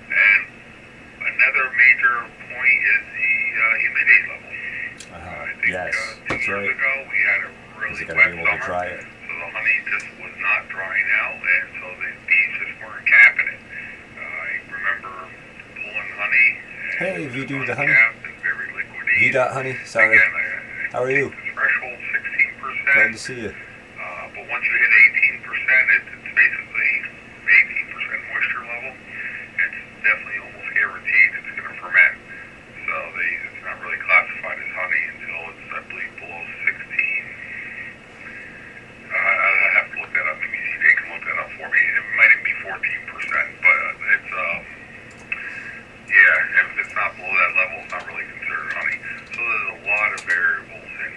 And another major point is the humidity level. I think yes, 2 years ago we had a really wet summer, so the honey just was not drying out, and so the bees just weren't capping it. I remember pulling honey. Hey, V-Do the honey. Very liquidy. V-Honey, sorry. Again, how are you? The threshold 16%. Glad to see you. But once you hit 18%, it's basically 18% moisture level. It's definitely almost guaranteed it's going to ferment. So it's not really classified as honey until it's, I believe, below 16. I have to look that up. Maybe CJ can look that up for me. It might even be 14%, but it's if it's not below that level, it's not really considered honey. So there's a lot of variables in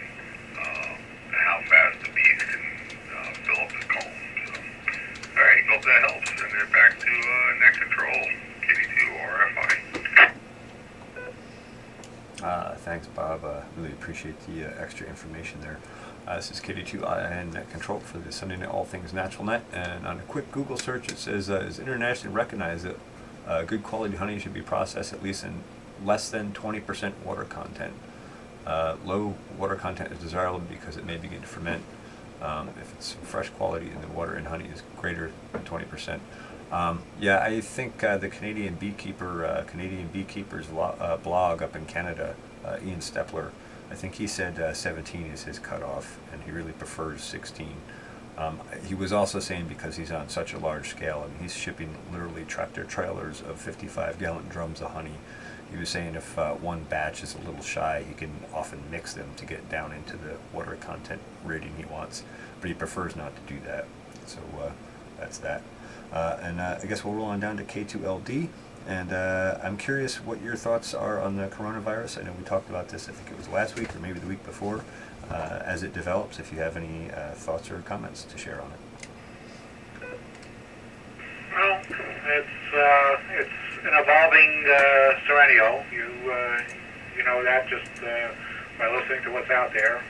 how fast the bees can fill up the comb. So, all right, hope that helps. And then back to net control, KD2RFI. Thanks, Bob. Really appreciate the extra information there. This is KD2IN Net Control for the Sunday Night All Things Natural Net. And on a quick Google search, it says it's internationally recognized that good quality honey should be processed at least in less than 20% water content. Low water content is desirable because it may begin to ferment. If it's fresh quality and the water in honey is greater than 20%. I think the Canadian Beekeepers blog up in Canada, Ian Stepler, I think he said 17 is his cutoff, and he really prefers 16. He was also saying because he's on such a large scale, and he's shipping literally tractor trailers of 55-gallon drums of honey. He was saying if one batch is a little shy, he can often mix them to get down into the water content rating he wants, but he prefers not to do that. So that's that. I guess we'll roll on down to K2LD, and I'm curious what your thoughts are on the coronavirus. I know we talked about this, I think it was last week or maybe the week before, as it develops, if you have any thoughts or comments to share on it. Well, it's an evolving scenario. You know that just by listening to what's out there.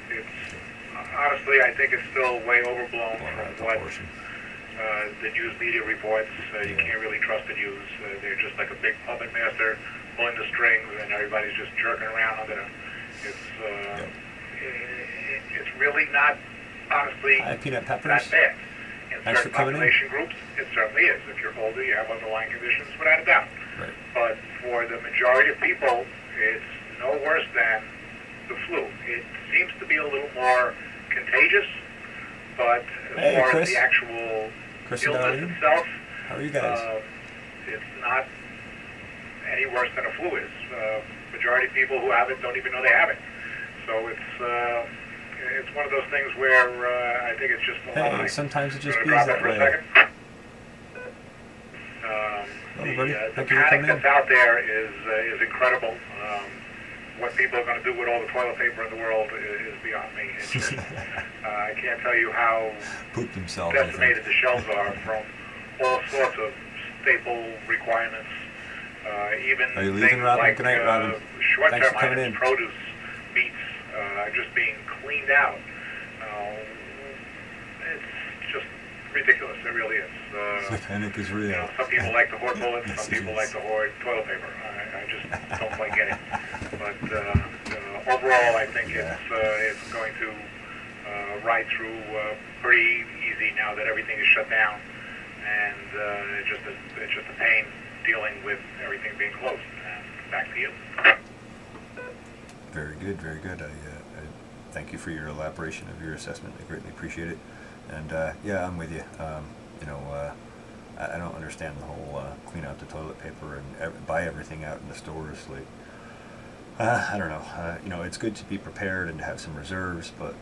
It's honestly, I think it's still way overblown from what the news media reports. You can't really trust the news. They're just like a big puppet master pulling the strings, and everybody's just jerking around under them. It's really not, honestly, peanut peppers. that bad. In Thanks for certain coming in. population groups, it certainly is. If you're older, you have underlying conditions, without a doubt. Right. But for the majority of people, it's no worse than the flu. It seems to be a little more contagious, but as Hey, far Chris. as the actual Chris and illness Darlene. itself, How are you guys? it's not any worse than a flu is. Majority of people who have it don't even know they have it. So it's one of those things where I think it's just a Hey, lie. sometimes it just Gonna bees drop it that for a way. second. Hello, buddy. The Thank you for panic coming in. that's out there is incredible. What people are going to do with all the toilet paper in the world is beyond me. It's just, I can't tell you how Poop themselves, I think. decimated the shelves are from all sorts of staple requirements. Even Are you leaving, things Robin? like Good night, Robin. Thanks short-term for coming items, in. produce, meats, just being cleaned out. It's just ridiculous. It really is. The panic is real. You know, some people like to hoard bullets, Yes, some it people is. like to hoard toilet paper. I just don't quite get it. But overall, I think it's going to ride through pretty easy now that everything is shut down, and it's just a pain dealing with everything being closed. Back to you. Very good, very good. I thank you for your elaboration of your assessment. I greatly appreciate it. And yeah, I'm with you. I don't understand the whole clean out the toilet paper and buy everything out in the stores. Like, I don't know. It's good to be prepared and to have some reserves, but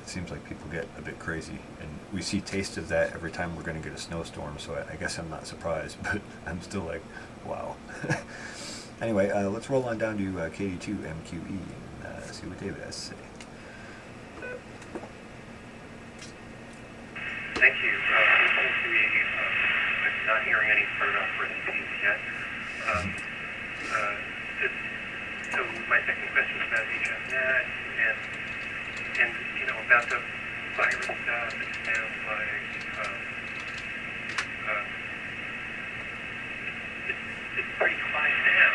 it seems like people get a bit crazy, and we see taste of that every time we're going to get a snowstorm. So I guess I'm not surprised, but I'm still like, wow. Anyway, let's roll on down to KD2 MQE and see what David has to say. Thank you. I'm not hearing any further recipes yet. So my second question is about HFNet and about the virus stuff. It sounds like it's pretty quiet now,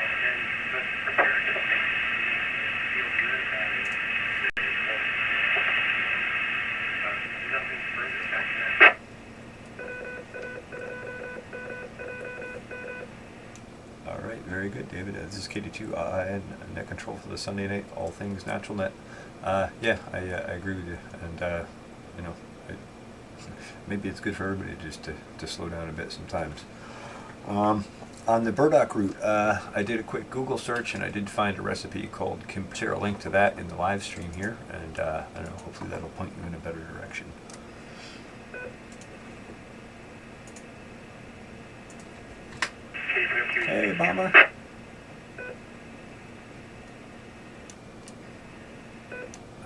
but preparedness makes me feel good about it. Nothing further back then. All right, very good, David. This is KD2 and net control for the Sunday night, all things natural net. Yeah, I agree with you, and maybe it's good for everybody just to slow down a bit sometimes. On the burdock root, I did a quick Google search and I did find a recipe called Kim. Share a link to that in the live stream here, and I don't know, hopefully that'll point you in a better direction. Hey, Mama.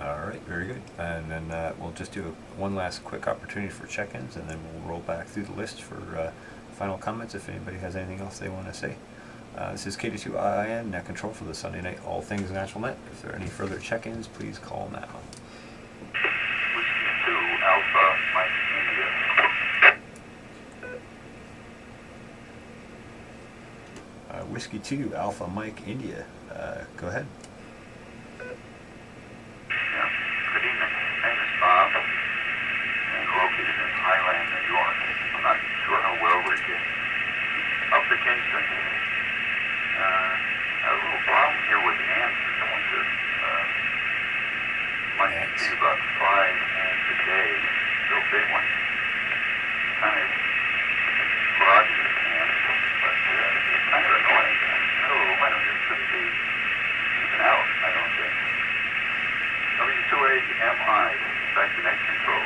All right, very good. And then we'll just do one last quick opportunity for check-ins, and then we'll roll back through the list for final comments if anybody has anything else they want to say. This is KD2IIN, net control for the Sunday night All Things Natural Net. If there are any further check-ins, please call now. Whiskey 2 Alpha Mike India. Whiskey 2 Alpha Mike India. Go ahead. Yeah. Good evening. My name is Bob. I'm located in Highland, New York. I'm not sure how well we get up to Kingston. I have a little problem here with ants in the winter. Might see about 5 ants a day. Real big ones. Kind of fraudulent ants, but it's kind of annoying. In the middle of the winter, it shouldn't be even out, I don't think. W2AMI, back to net control.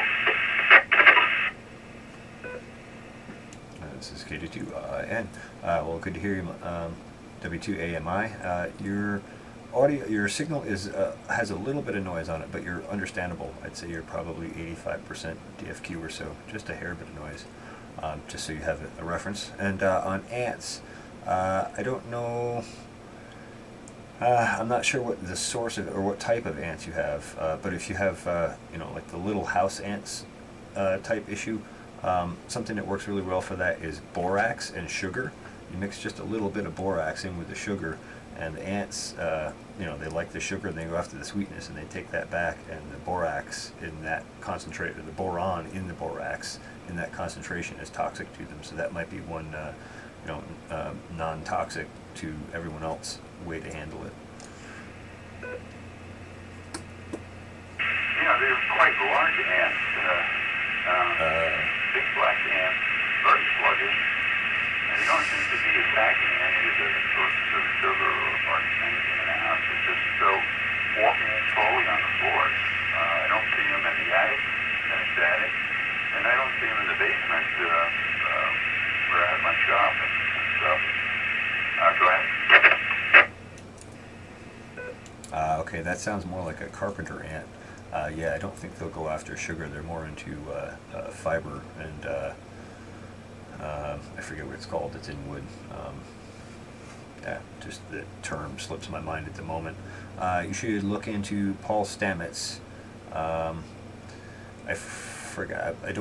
This is KD2IN. Well, good to hear you, W2AMI. Your audio, your signal is has a little bit of noise on it, but you're understandable. I'd say you're probably 85% DFQ or so, just a hair bit of noise, just so you have a reference. And on ants, I don't know. I'm not sure what the source of or what type of ants you have, but if you have, like the little house ants type issue, something that works really well for that is borax and sugar. you mix just a little bit of borax in with the sugar, and the ants, they like the sugar and they go after the sweetness, and they take that back, and the borax in that concentrate, or the boron in the borax in that concentration is toxic to them. So that might be one, non-toxic to everyone else way to handle it. Yeah, they're quite large ants. Big black ants, very sluggish. And they don't seem to be attacking any of the sources of sugar or anything in the house. It's just walking slowly on the floors. I don't see them in the attic, finished attic, and I don't see them in the basement where I have my shop and stuff. Go ahead. Okay, that sounds more like a carpenter ant. Yeah, I don't think they'll go after sugar. They're more into fiber and I forget what it's called. It's in wood. Yeah, just the term slips my mind at the moment. You should look into Paul Stamets. I forgot. I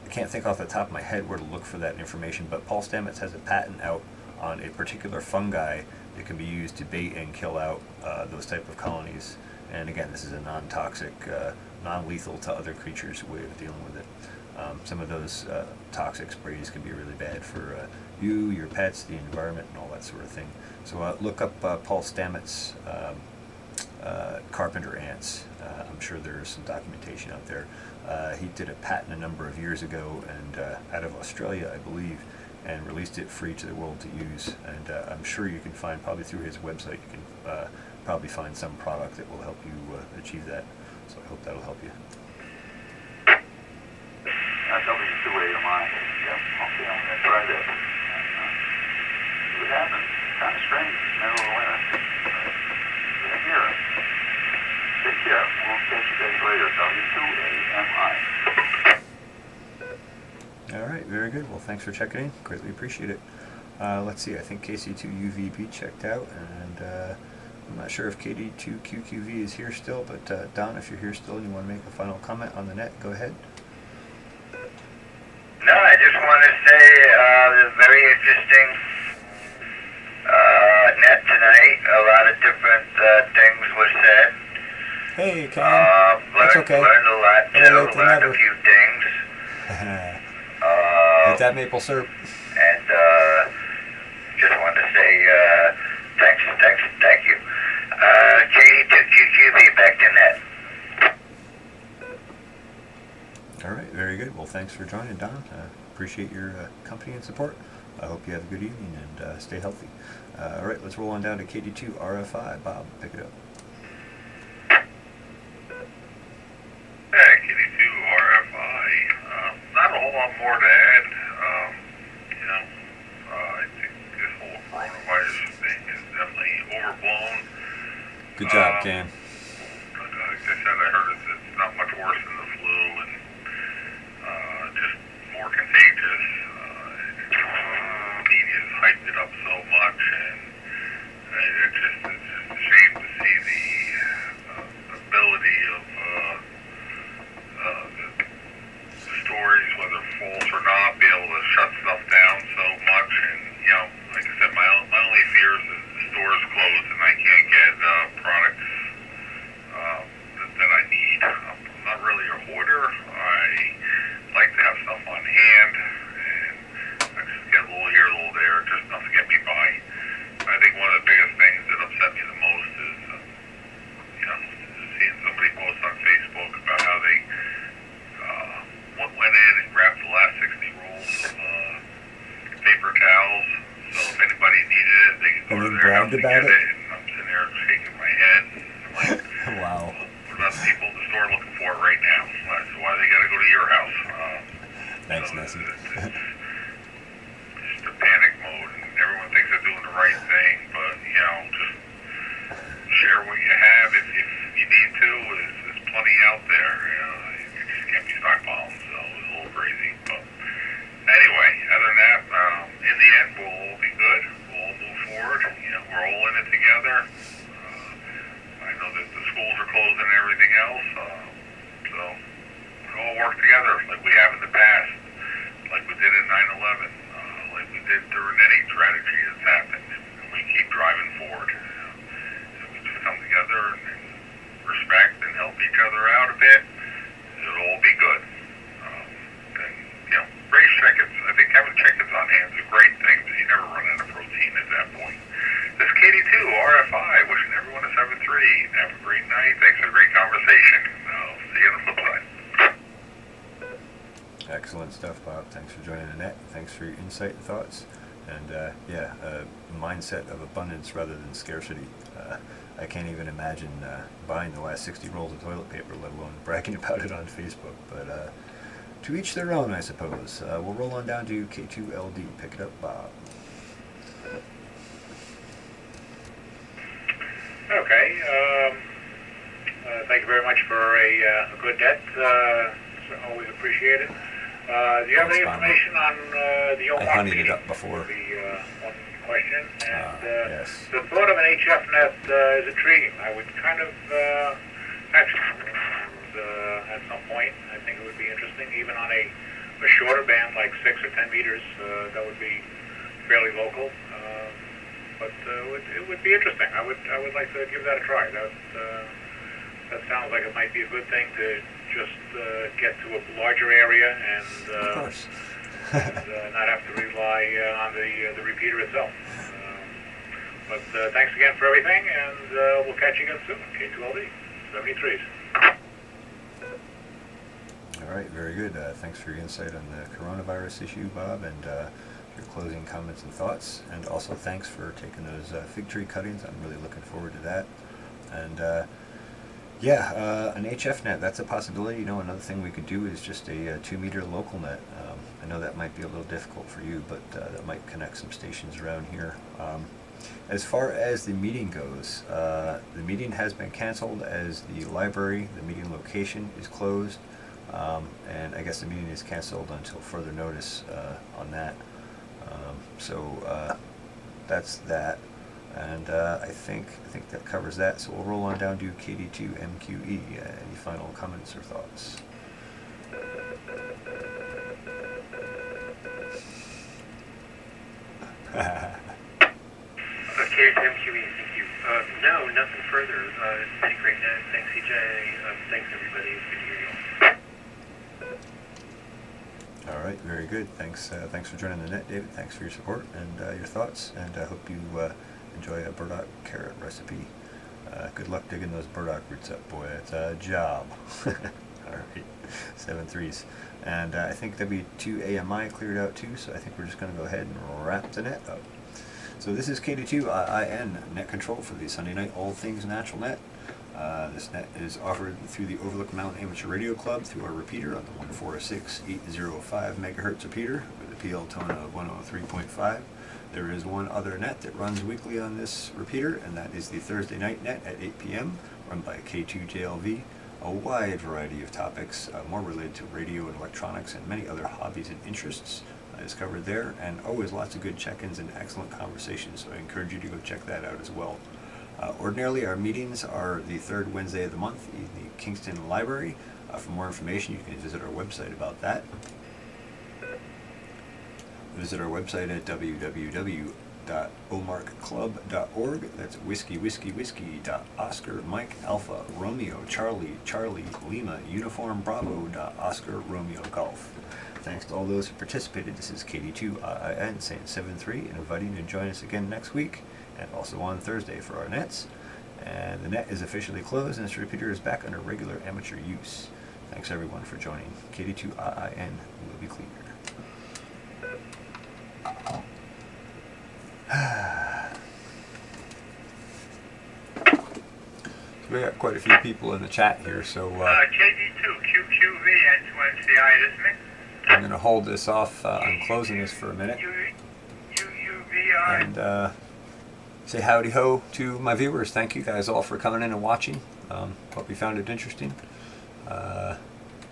can't think off the top of my head where to look for that information. But Paul Stamets has a patent out on a particular fungi that can be used to bait and kill out those type of colonies. And again, this is a non-toxic, non-lethal to other creatures way of dealing with it. Some of those toxic sprays can be really bad for you, your pets, the environment, and all that sort of thing. So look up Paul Stamets, carpenter ants. I'm sure there's some documentation out there. He did a patent a number of years ago, and out of Australia, I believe, and released it free to the world to use. And I'm sure you can find, probably through his website, you can probably find some product that will help you achieve that. So I hope that'll help you. Somebody just away your mind. Yeah, okay, I'm going to try that. See what happens. Kind of strange. Middle of the winter. They're here. Take care. We'll catch you guys later. W2AMI. All right, very good. Well, thanks for checking in. Greatly appreciate it. Let's see. I think KC2UVB checked out, and I'm not sure if KD2QQV is here still, but Don, if you're here still and you want to make a final comment on the net, go ahead. No, I just want to say it was very interesting net tonight. A lot of different things were said. Hey, Cam. That's okay. Learned a lot too. Learned a few things. Like that maple syrup. And just want to say thank you. KD2QQB back to net. All right, very good. Well, thanks for joining, Don. Appreciate your company and support. I hope you have a good evening and stay healthy. All right, let's roll on down to KD2RFI. Bob, pick it up. Hey, KD2RFI. Not a whole lot more to add. I think this whole coronavirus thing is definitely overblown. Good job, Cam. Like I said, I heard it's not much worse than the flu, and just more contagious. Media's hyped it up so much, and it's just a shame to see the ability of the stories, whether false or not, be able to shut stuff down so much. And like I said, my only fear is that the store's closed and I can't get products that I need. I'm not really a hoarder. I like to have stuff on hand, and I just get a little here, a little there, just enough to get me by. I think one of the biggest things that upset me the most is, seeing somebody post on Facebook about how they went in and grabbed the last 60 rolls of paper towels, so if anybody needed it, they could go to their house and get it. And I'm sitting there shaking my head. I'm like, wow. What about the people in the store looking for it right now? So why they got to go to your house? Thanks, Nessie. It's just a panic mode, and everyone thinks they're doing the right thing, but just share what you have if you need to. There's plenty out there. You just can't be stockpiling, so it's a little crazy. But anyway, other than that, in the end, we'll all be good. We'll all move forward. We're all in it together. I know that the schools are closed and everything else, so we'll all work together like we have in the past, like we did in 9/11, like we did during any tragedy stuff, Bob. Thanks for joining the net. Thanks for your insight and thoughts. And yeah, a mindset of abundance rather than scarcity. I can't even imagine buying the last 60 rolls of toilet paper, let alone bragging about it on Facebook. But to each their own, I suppose. We'll roll on down to K2LD. Pick it up, Bob. Okay. Thank you very much for a good net. Always appreciate it. Do you have any information on the I Overlook honeyed it meeting? up before. The one question. And Yes. the thought of an HF net is intriguing. I would kind of actually at some point. I think it would be interesting, even on a shorter band like 6 or 10 meters. That would be fairly local. But it would be interesting. I would like to give that a try. That sounds like it might be a good thing to just get to a larger area and, Of course. and not have to rely on the repeater itself. But thanks again for everything, and we'll catch you again soon. K2LD 73s. All right, very good. Thanks for your insight on the coronavirus issue, Bob, and your closing comments and thoughts. And also thanks for taking those fig tree cuttings. I'm really looking forward to that. And yeah, an HF net, that's a possibility. You know, another thing we could do is just a 2-meter local net. I know that might be a little difficult for you, but that might connect some stations around here. As far as the meeting goes, the meeting has been canceled as the library, the meeting location is closed. And I guess the meeting is canceled until further notice on that. So that's that. And I think that covers that. So we'll roll on down to KD2MQE. Any final comments or thoughts? KD2MQE, thank you. No, nothing further. It's been a great night. Thanks, CJ. Thanks, everybody. It's good to hear you all. All right, very good. Thanks for joining the net, David. Thanks for your support and your thoughts. And I hope you enjoy a burdock carrot recipe. Good luck digging those burdock roots up, boy. It's a job. All right, 7-3s. And I think W2AMI cleared out too, so I think we're just going to go ahead and wrap the net up. So this is KD2IN net control for the Sunday night All Things Natural net. This net is offered through the Overlook Mountain Amateur Radio Club through our repeater on the 146.805 megahertz repeater with a PL tone of 103.5. There is one other net that runs weekly on this repeater, and that is the Thursday night net at 8 p.m. run by K2JLV. A wide variety of topics, more related to radio and electronics and many other hobbies and interests is covered there, and always lots of good check-ins and excellent conversations, so I encourage you to go check that out as well. Ordinarily, our meetings are the third Wednesday of the month in the Kingston Library. For more information, you can visit our website about that. Visit our website at www.omarkclub.org. That's whiskey, whiskey, whiskey, Oscar, Mike, Alpha, Romeo, Charlie, Charlie, Lima, Uniform, Bravo, Oscar, Romeo, Golf. Thanks to all those who participated. This is KD2IN saying 7-3 and inviting you to join us again next week and also on Thursday for our nets. And the net is officially closed and this repeater is back under regular amateur use. Thanks everyone for joining. KD2IN will be clear. So we got quite a few people in the chat here, so KD2QQV N2NCI, isn't it? I'm going to hold this off. I'm closing this for a minute and say howdy ho to my viewers. Thank you guys all for coming in and watching. Hope you found it interesting. And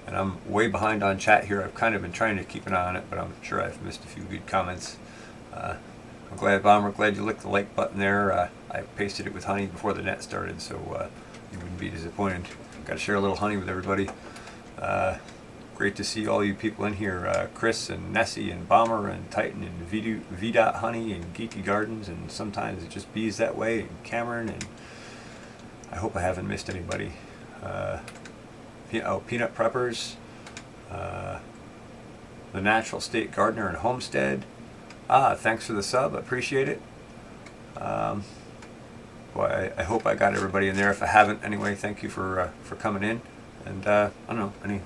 I'm way behind on chat here. I've kind of been trying to keep an eye on it, but I'm sure I've missed a few good comments. I'm glad, Bomber, glad you licked the like button there. I pasted it with honey before the net started, so you wouldn't be disappointed. Got to share a little honey with everybody. Great to see all you people in here. Chris and Nessie and Bomber and Titan and V. Honey and Geeky Gardens, and sometimes it just bees that way, and Cameron, and I hope I haven't missed anybody. Peanut Preppers, the Natural State Gardener and Homestead. Thanks for the sub, I appreciate it. Boy, I hope I got everybody in there. If I haven't, anyway, thank you for coming in. And I don't know, any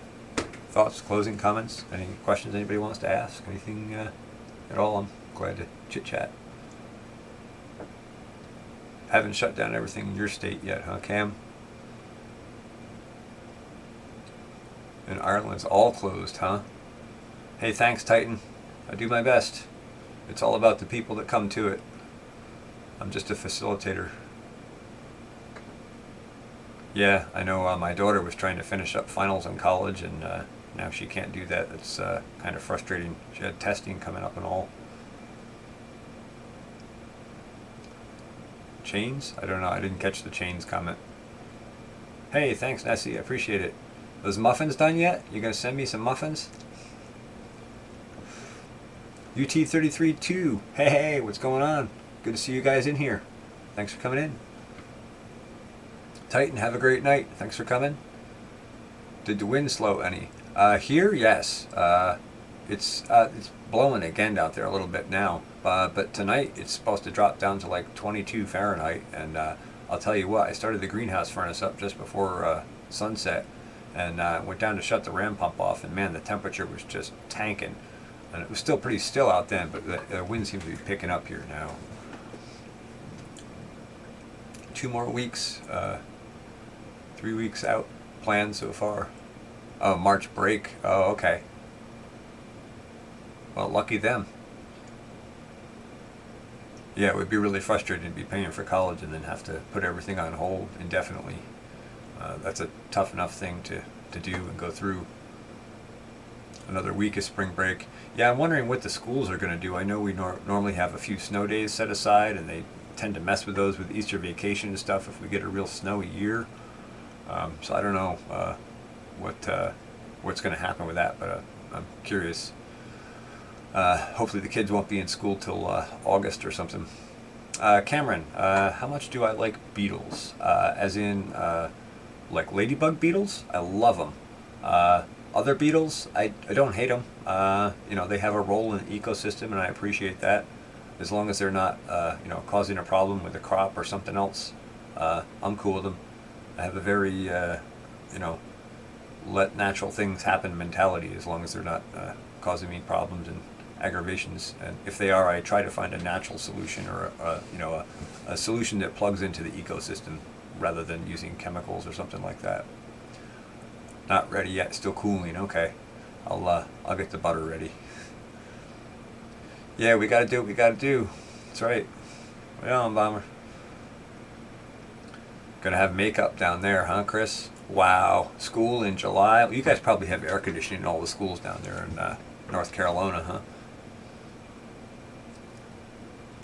thoughts, closing comments? Any questions anybody wants to ask? Anything at all? I'm glad to chit-chat. Haven't shut down everything in your state yet, huh, Cam? And Ireland's all closed, huh? Hey, thanks, Titan. I do my best. It's all about the people that come to it. I'm just a facilitator. Yeah, I know my daughter was trying to finish up finals in college, and now she can't do that. It's kind of frustrating. She had testing coming up and all. Chains? I don't know. I didn't catch the chains comment. Hey, thanks, Nessie. I appreciate it. Those muffins done yet? You gonna send me some muffins? UT33-2. Hey, what's going on? Good to see you guys in here. Thanks for coming in. Titan, have a great night. Thanks for coming. Did the wind slow any? Here, yes. It's blowing again out there a little bit now. But tonight it's supposed to drop down to like 22 Fahrenheit. And I'll tell you what, I started the greenhouse furnace up just before sunset, and went down to shut the ram pump off. And man, the temperature was just tanking. And it was still pretty still out then, but the wind seems to be picking up here now. 2 more weeks. 3 weeks out planned so far. Oh, March break. Oh, okay. Well, lucky them. Yeah, it would be really frustrating to be paying for college and then have to put everything on hold indefinitely. That's a tough enough thing to do and go through. Another week of spring break. Yeah, I'm wondering what the schools are going to do. I know we normally have a few snow days set aside, and they tend to mess with those with Easter vacation and stuff if we get a real snowy year. So I don't know what's going to happen with that, but I'm curious. Hopefully the kids won't be in school till August or something. Cameron, how much do I like beetles? As in, like ladybug beetles? I love them. Other beetles, I don't hate them. You know, they have a role in the ecosystem, and I appreciate that. As long as they're not, you know, causing a problem with the crop or something else, I'm cool with them. I have a very, you know, let natural things happen mentality, as long as they're not causing me problems and aggravations. And if they are, I try to find a natural solution, or you know, a solution that plugs into the ecosystem rather than using chemicals or something like that. Not ready yet, still cooling. Okay, I'll get the butter ready. Yeah, we gotta do what we gotta do. That's right. Right on, Bomber. Gonna have makeup down there, huh, Chris? Wow, school in July. Well, you guys probably have air conditioning in all the schools down there in North Carolina, huh?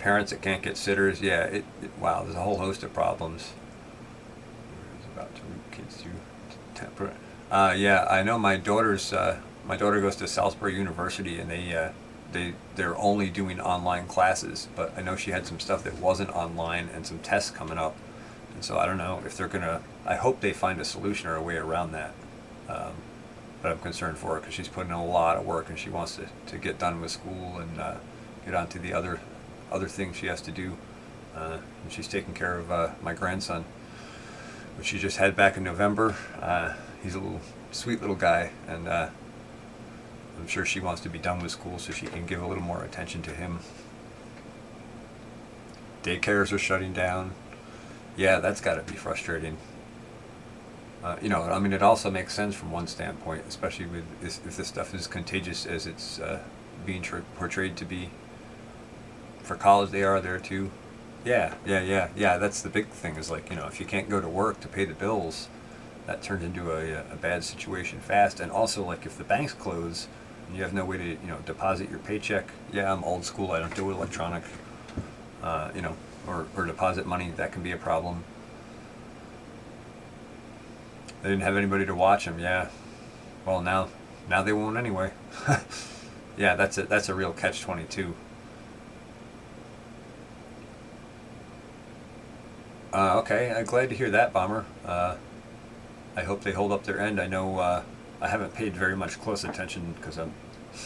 Parents that can't get sitters. Yeah, wow, there's a whole host of problems. It's about to root kids through temper. Yeah, I know my daughter goes to Salisbury University, and they're only doing online classes, but I know she had some stuff that wasn't online and some tests coming up, and so I don't know if they're gonna. I hope they find a solution or a way around that, but I'm concerned for her because she's putting in a lot of work and she wants to get done with school and get on to the other things she has to do, and she's taking care of my grandson, which she just had back in November. He's a sweet little guy, and I'm sure she wants to be done with school so she can give a little more attention to him. Daycares are shutting down. Yeah, that's got to be frustrating. You know, I mean, it also makes sense from one standpoint, especially with if this stuff is contagious as it's being portrayed to be. For college, they are there too. Yeah. That's the big thing. Is like, you know, if you can't go to work to pay the bills, that turns into a bad situation fast. And also, like, if the banks close and you have no way to, you know, deposit your paycheck. Yeah, I'm old school. I don't do electronic. You know, or deposit money. That can be a problem. They didn't have anybody to watch them. Yeah. Well, now they won't anyway. Yeah, that's a real catch-22. Okay, I'm glad to hear that, Bomber. I hope they hold up their end. I know I haven't paid very much close attention because I'm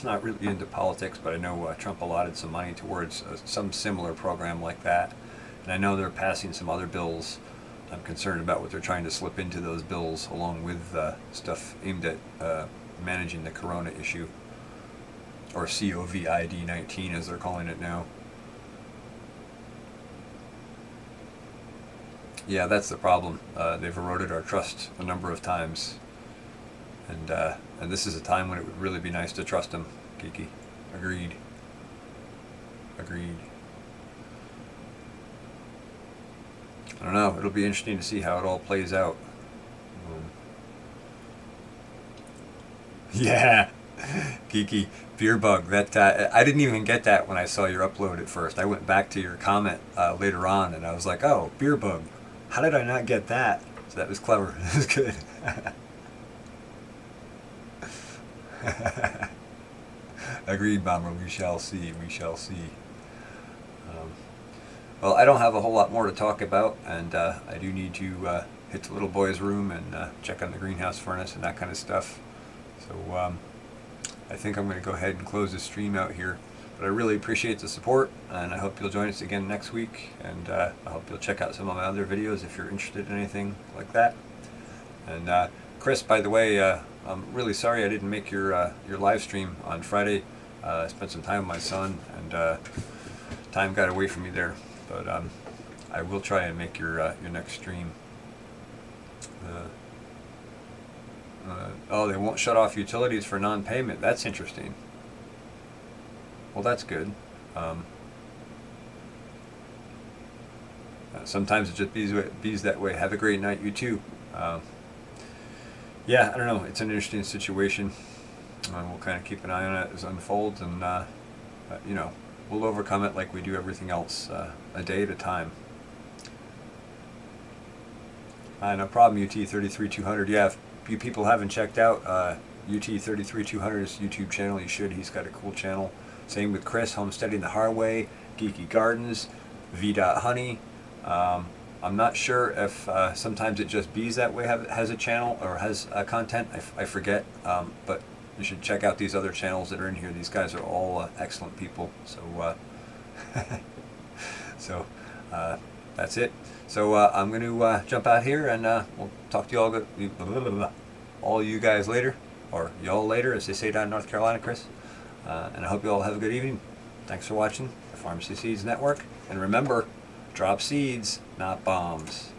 not really into politics, but I know Trump allotted some money towards some similar program like that. And I know they're passing some other bills. I'm concerned about what they're trying to slip into those bills, along with stuff aimed at managing the corona issue, or COVID-19 as they're calling it now. Yeah, that's the problem. They've eroded our trust a number of times, and this is a time when it would really be nice to trust them. Kiki, agreed. Agreed. I don't know. It'll be interesting to see how it all plays out. Yeah, Kiki, beer bug. That I didn't even get that when I saw your upload at first. I went back to your comment later on, and I was like, "Oh, beer bug. How did I not get that?" So that was clever. That was good. Agreed, Bomber. We shall see. We shall see. Well, I don't have a whole lot more to talk about, and I do need to hit the little boy's room and check on the greenhouse furnace and that kind of stuff. So I think I'm going to go ahead and close the stream out here. But I really appreciate the support, and I hope you'll join us again next week. And I hope you'll check out some of my other videos if you're interested in anything like that. And Chris, by the way, I'm really sorry I didn't make your live stream on Friday. I spent some time with my son, and time got away from me there. But I will try and make your next stream. Oh, they won't shut off utilities for non-payment. That's interesting. Well, that's good. Sometimes it just bees that way. Have a great night, you too. Yeah, I don't know. It's an interesting situation. We'll kind of keep an eye on it as it unfolds, and you know, we'll overcome it like we do everything else, a day at a time. No problem, UT33200. Yeah, if you people haven't checked out UT33200's YouTube channel, you should. He's got a cool channel. Same with Chris, Homesteading the Hard Way, Geeky Gardens, V.Honey. I'm not sure if sometimes it just bees that way has a channel or has content. I forget, but you should check out these other channels that are in here. These guys are all excellent people. So, that's it. So I'm going to jump out here, and we'll talk to you all you guys later, or y'all later, as they say down in North Carolina, Chris. And I hope you all have a good evening. Thanks for watching the Pharmacy Seeds Network. And remember, drop seeds, not bombs.